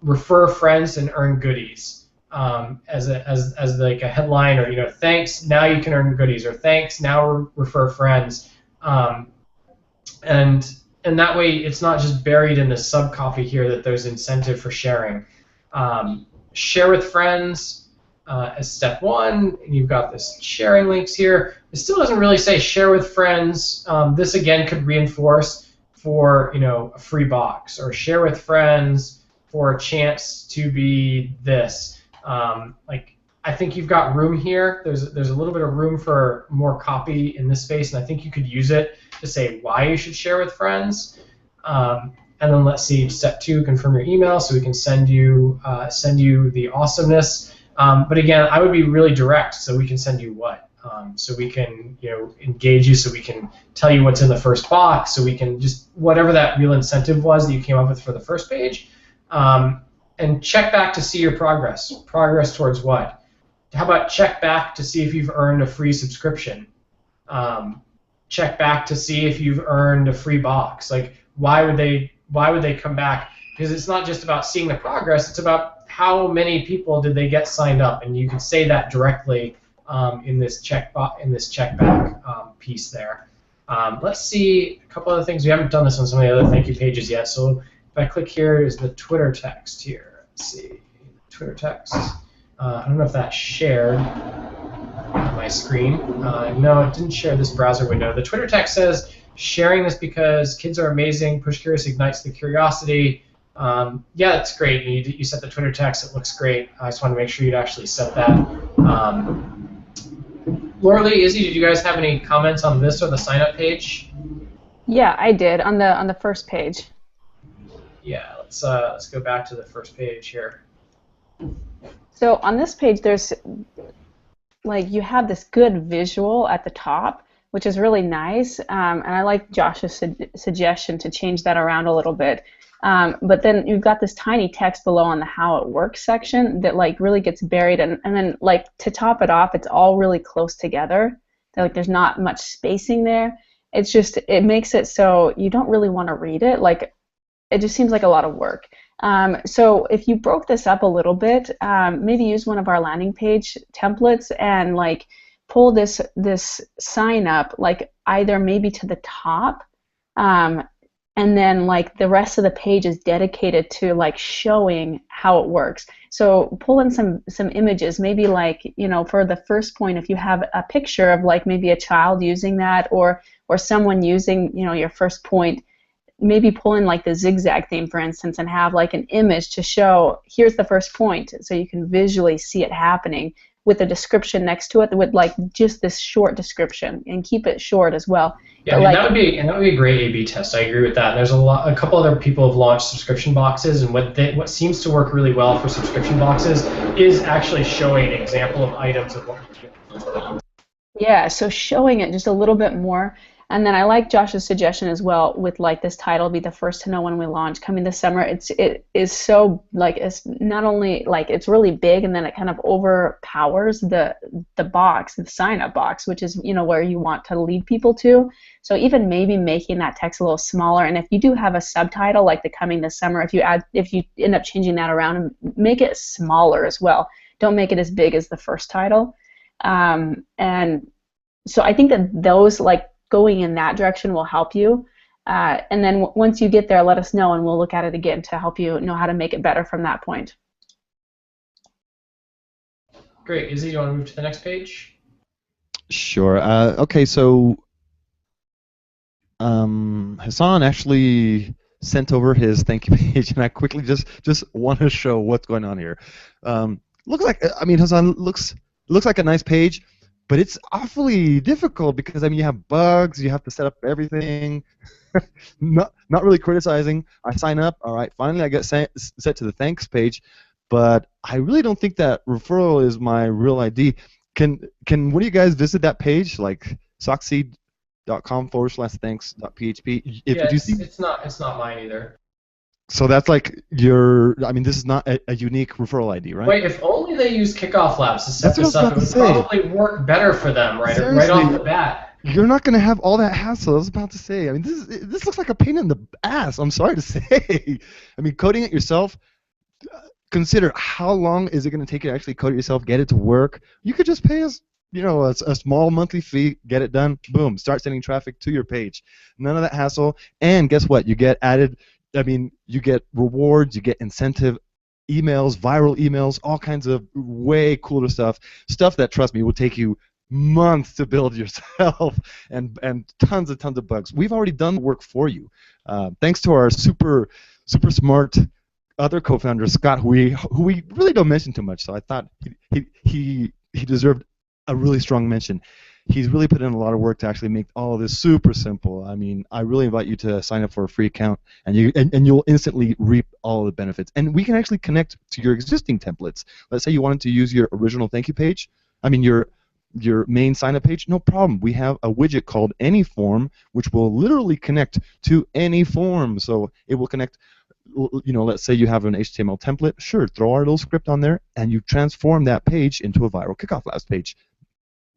refer friends and earn goodies as like a headline, or thanks, now you can earn goodies, or thanks, now refer friends. And that way it's not just buried in the sub-copy here that there's incentive for sharing. Share with friends as step 1, and you've got this sharing links here. It still doesn't really say share with friends. This again could reinforce for a free box, or share with friends for a chance to be this. Like, I think you've got room here. There's a little bit of room for more copy in this space, and I think you could use it to say why you should share with friends. And then let's see, step 2, confirm your email, so we can send you the awesomeness. But again, I would be really direct, so we can send you what? So we can engage you, so we can tell you what's in the first box, so we can just whatever that real incentive was that you came up with for the first page, and check back to see your progress. Progress towards what? How about check back to see if you've earned a free subscription? Check back to see if you've earned a free box. Like, why would they come back? Because it's not just about seeing the progress, it's about how many people did they get signed up, and you can say that directly in this checkback piece there. Let's see a couple other things. We haven't done this on some of the other thank you pages yet. So if I click here, is the Twitter text here. Let's see, Twitter text. I don't know if that's shared on my screen. No, it didn't share this browser window. The Twitter text says, sharing this because kids are amazing. Push Curious ignites the curiosity. Yeah, that's great. You set the Twitter text. It looks great. I just want to make sure you'd actually set that. Laura Lee, Izzy, did you guys have any comments on this or the sign-up page? Yeah, I did on the first page. Yeah, let's go back to the first page here. So on this page, there's you have this good visual at the top, which is really nice, and I like Josh's suggestion to change that around a little bit. But then you've got this tiny text below on the how it works section that really gets buried, and then to top it off, it's all really close together. There's not much spacing there. It's just, it makes it so you don't really want to read it. It just seems like a lot of work. So if you broke this up a little bit, maybe use one of our landing page templates and pull this sign up either maybe to the top, and then the rest of the page is dedicated to showing how it works. So pull in some images, maybe for the first point, if you have a picture of maybe a child using that or someone using your first point, maybe pull in the zigzag theme, for instance, and have an image to show here's the first point, so you can visually see it happening with a description next to it, with just this short description, and keep it short as well. Yeah, that would be a great A/B test. I agree with that. There's a couple other people have launched subscription boxes, and what seems to work really well for subscription boxes is actually showing an example of items of what we do. Yeah, so showing it just a little bit more. And then I like Josh's suggestion as well with this title, be the first to know when we launch, coming this summer. It is so it's not only it's really big, and then it kind of overpowers the box, the sign up box, which is where you want to lead people to. So even maybe making that text a little smaller, and if you do have a subtitle like the coming this summer, if you end up changing that around, make it smaller as well. Don't make it as big as the first title. And so I think that those going in that direction will help you, and then once you get there, let us know, and we'll look at it again to help you know how to make it better from that point. Great. Izzy, you want to move to the next page? Sure. Okay, so Hassan actually sent over his thank you page, and I quickly just want to show what's going on here. Looks like, Hassan looks like a nice page, but it's awfully difficult because you have bugs, you have to set up everything. not really criticizing. I sign up, all right, finally I get set to the thanks page, but I really don't think that referral is my real ID. Can one of you guys visit that page, sockseed.com/thanks.php? It's not mine either. So that's this is not a unique referral ID, right? Wait, if only they used Kickoff Labs to set this up, it would probably work better for them right off the bat. You're not going to have all that hassle. I was about to say. This looks like a pain in the ass. I'm sorry to say. Coding it yourself, consider how long is it going to take you to actually code it yourself, get it to work. You could just pay us, a small monthly fee, get it done, boom, start sending traffic to your page. None of that hassle. And guess what? You get added. You get rewards, you get incentive emails, viral emails, all kinds of way cooler stuff that, trust me, will take you months to build yourself, and tons of bugs. We've already done the work for you, thanks to our super smart other co-founder, Scott, who we really don't mention too much. So I thought he deserved a really strong mention. He's really put in a lot of work to actually make all of this super simple. I really invite you to sign up for a free account, and you'll instantly reap all of the benefits. And we can actually connect to your existing templates. Let's say you wanted to use your original thank you page, your main sign up page, no problem. We have a widget called AnyForm, which will literally connect to any form. So it will connect. Let's say you have an HTML template. Sure, throw our little script on there, and you transform that page into a viral Kickoff Labs page.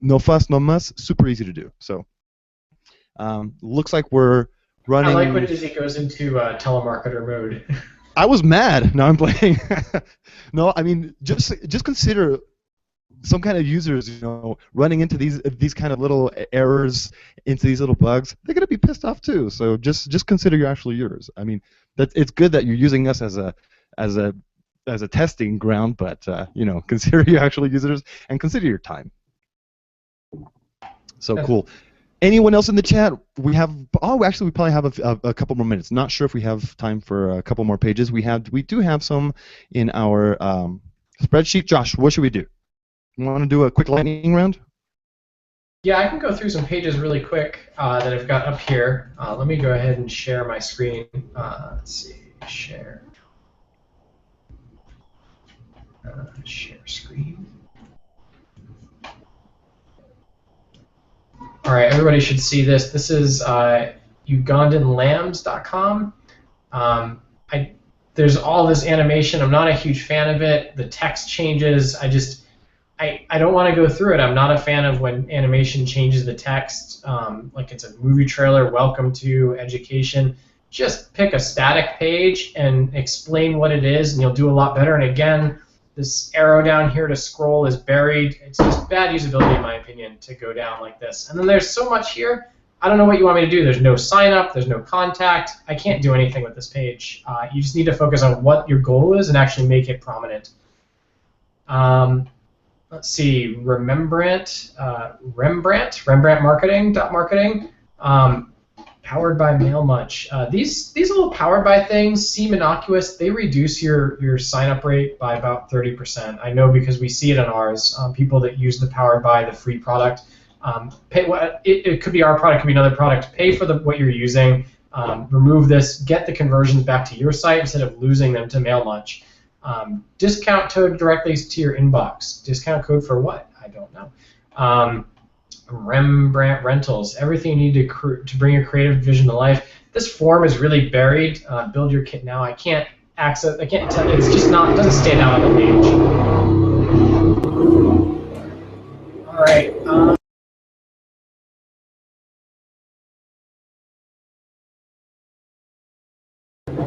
No fuss, no muss, super easy to do. So looks like we're running. I like when Izzy goes into telemarketer mode. I was mad. Now I'm playing. No, I mean just consider some kind of users, running into these kind of little errors, into these little bugs. They're gonna be pissed off too. So just consider your actual users. I mean, it's good that you're using us as a testing ground, but consider your actual users and consider your time. So cool. Anyone else in the chat? We probably have a couple more minutes. Not sure if we have time for a couple more pages. We do have some in our spreadsheet. Josh, what should we do? You want to do a quick lightning round? Yeah, I can go through some pages really quick that I've got up here. Let me go ahead and share my screen. Let's see, share. Share screen. All right, everybody should see this. This is UgandanLambs.com. There's all this animation. I'm not a huge fan of it. The text changes. I don't want to go through it. I'm not a fan of when animation changes the text, like it's a movie trailer, welcome to education. Just pick a static page and explain what it is, and you'll do a lot better. And again, this arrow down here to scroll is buried. It's just bad usability, in my opinion, to go down like this. And then there's so much here. I don't know what you want me to do. There's no sign up. There's no contact. I can't do anything with this page. You just need to focus on what your goal is and actually make it prominent. Let's see, Rembrandt marketing. Powered by MailMuch. These little powered by things seem innocuous. They reduce your sign-up rate by about 30%. I know because we see it on ours. People that use the powered by, the free product, it could be our product, could be another product. Pay for what you're using. Remove this. Get the conversions back to your site instead of losing them to MailMuch. Discount code directly to your inbox. Discount code for what? I don't know. Rembrandt Rentals, everything you need to bring your creative vision to life. This form is really buried. Build your kit now. I can't access. I can't tell. It's just not. It doesn't stand out on the page. All right.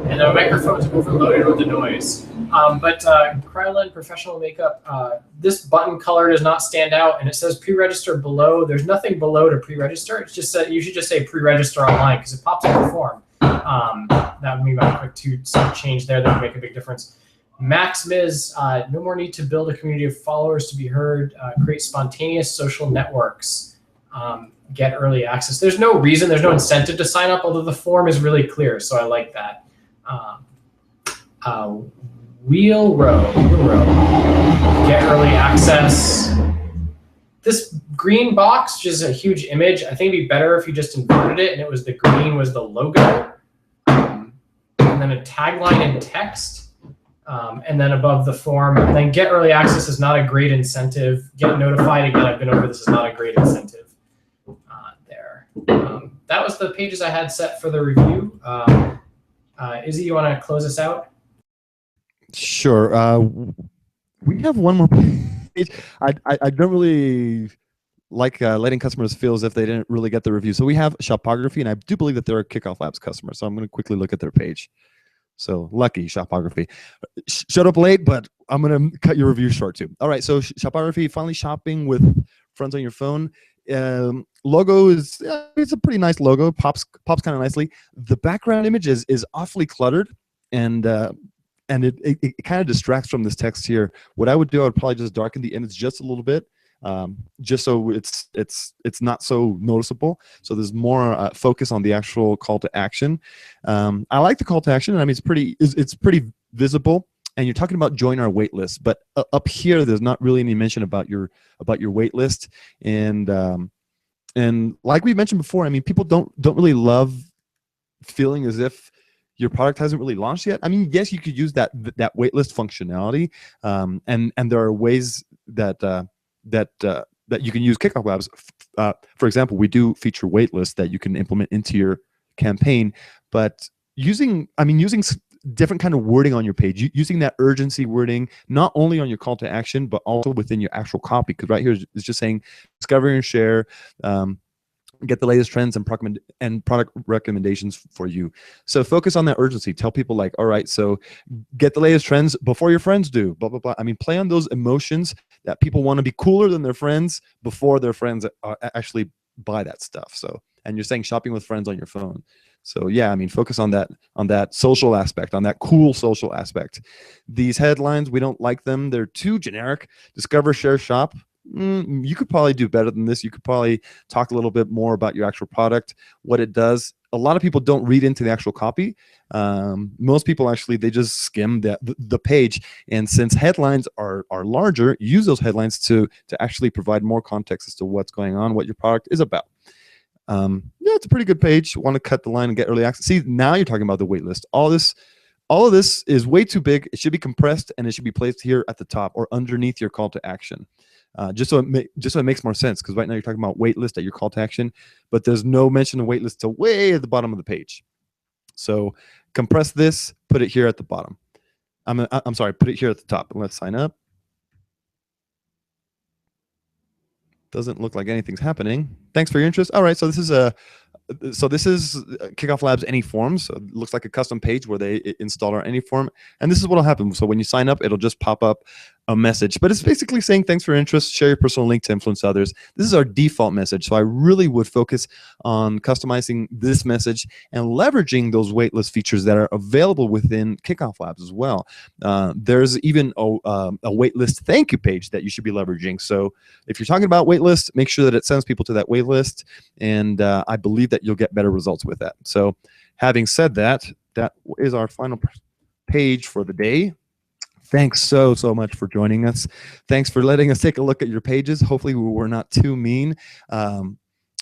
And the microphone's overloaded with the noise. But Krylon Professional Makeup, this button color does not stand out, and it says pre-register below. There's nothing below to pre-register. It's just you should just say pre-register online because it pops up the form. That would be my quick change there that would make a big difference. MaxMiz, no more need to build a community of followers to be heard. Create spontaneous social networks. Get early access. There's no reason, there's no incentive to sign up, although the form is really clear, so I like that. Wheel row, get early access. This green box, which is a huge image, I think it'd be better if you just inverted it and it was the green was the logo, and then a tagline and text, and then above the form. And then get early access is not a great incentive. Get notified, again, I've been over this, is not a great incentive there. That was the pages I had set for the review. Izzy, you want to close us out? Sure. We have one more page. I don't really like letting customers feel as if they didn't really get the review. So we have Shopography, and I do believe that they're a Kickoff Labs customer. So I'm going to quickly look at their page. So lucky, Shopography. Showed up late, but I'm going to cut your review short too. All right, so Shopography, finally shopping with friends on your phone. Logo is it's a pretty nice logo. Pops kind of nicely. The background image is awfully cluttered, and it kind of distracts from this text here. What I would do, I would probably just darken the image just a little bit, just so it's not so noticeable. So there's more focus on the actual call to action. I like the call to action. I mean, it's pretty visible. And you're talking about join our wait list, but up here there's not really any mention about your wait list. And like we mentioned before, I mean, people don't really love feeling as if your product hasn't really launched yet. I mean, yes, you could use that waitlist functionality, and there are ways that you can use Kickoff Labs. For example, we do feature waitlists that you can implement into your campaign, but using different kind of wording on your page, using that urgency wording, not only on your call to action, but also within your actual copy. Because right here is just saying discover and share. get the latest trends and product recommendations for you. So focus on that urgency. Tell people like, all right, so get the latest trends before your friends do, blah, blah, blah. I mean, play on those emotions that people want to be cooler than their friends before their friends actually buy that stuff. So, and you're saying shopping with friends on your phone. So yeah, I mean, focus on that social aspect, on that cool social aspect. These headlines, we don't like them. They're too generic. Discover, share, shop. You could probably do better than this. You could probably talk a little bit more about your actual product, what it does. A lot of people don't read into the actual copy. Most people actually, they just skim the page. And since headlines are larger, use those headlines to actually provide more context as to what's going on, what your product is about. Yeah, it's a pretty good page. Want to cut the line and get early access. See, now you're talking about the wait list. All of this is way too big. It should be compressed, and it should be placed here at the top or underneath your call to action. Just so it makes more sense, because right now you're talking about waitlist at your call to action, but there's no mention of waitlist till way at the bottom of the page. So compress this, put it here at the bottom. I'm sorry, put it here at the top. Let's sign up. Doesn't look like anything's happening. Thanks for your interest. All right, so this is Kickoff Labs AnyForms. So it looks like a custom page where they install our AnyForm, and this is what will happen. So when you sign up, it'll just pop up a message, but it's basically saying thanks for your interest, share your personal link to influence others. This is our default message, so I really would focus on customizing this message and leveraging those waitlist features that are available within Kickoff Labs as well. There's even a waitlist thank you page that you should be leveraging. So if you're talking about waitlist, make sure that it sends people to that waitlist, and I believe that you'll get better results with that. So having said that, that is our final page for the day. Thanks so much for joining us. Thanks for letting us take a look at your pages. Hopefully we were not too mean.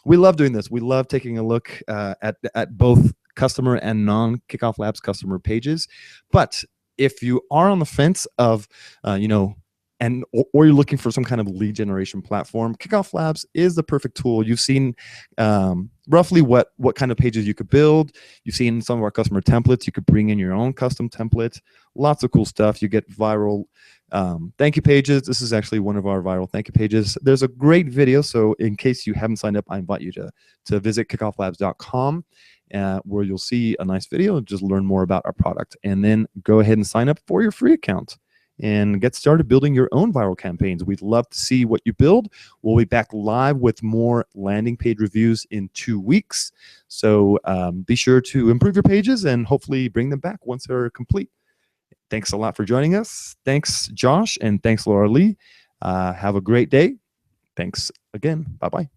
We love doing this. We love taking a look at both customer and non-Kickoff Labs customer pages. But if you are on the fence of, or you're looking for some kind of lead generation platform, Kickoff Labs is the perfect tool. You've seen roughly what kind of pages you could build. You've seen some of our customer templates. You could bring in your own custom template. Lots of cool stuff. You get viral thank you pages. This is actually one of our viral thank you pages. There's a great video, so in case you haven't signed up, I invite you to visit kickofflabs.com, where you'll see a nice video and just learn more about our product. And then go ahead and sign up for your free account and get started building your own viral campaigns. We'd love to see what you build. We'll be back live with more landing page reviews in 2 weeks. So be sure to improve your pages and hopefully bring them back once they're complete. Thanks a lot for joining us. Thanks, Josh, and thanks, Laura Lee. Have a great day. Thanks again. Bye-bye.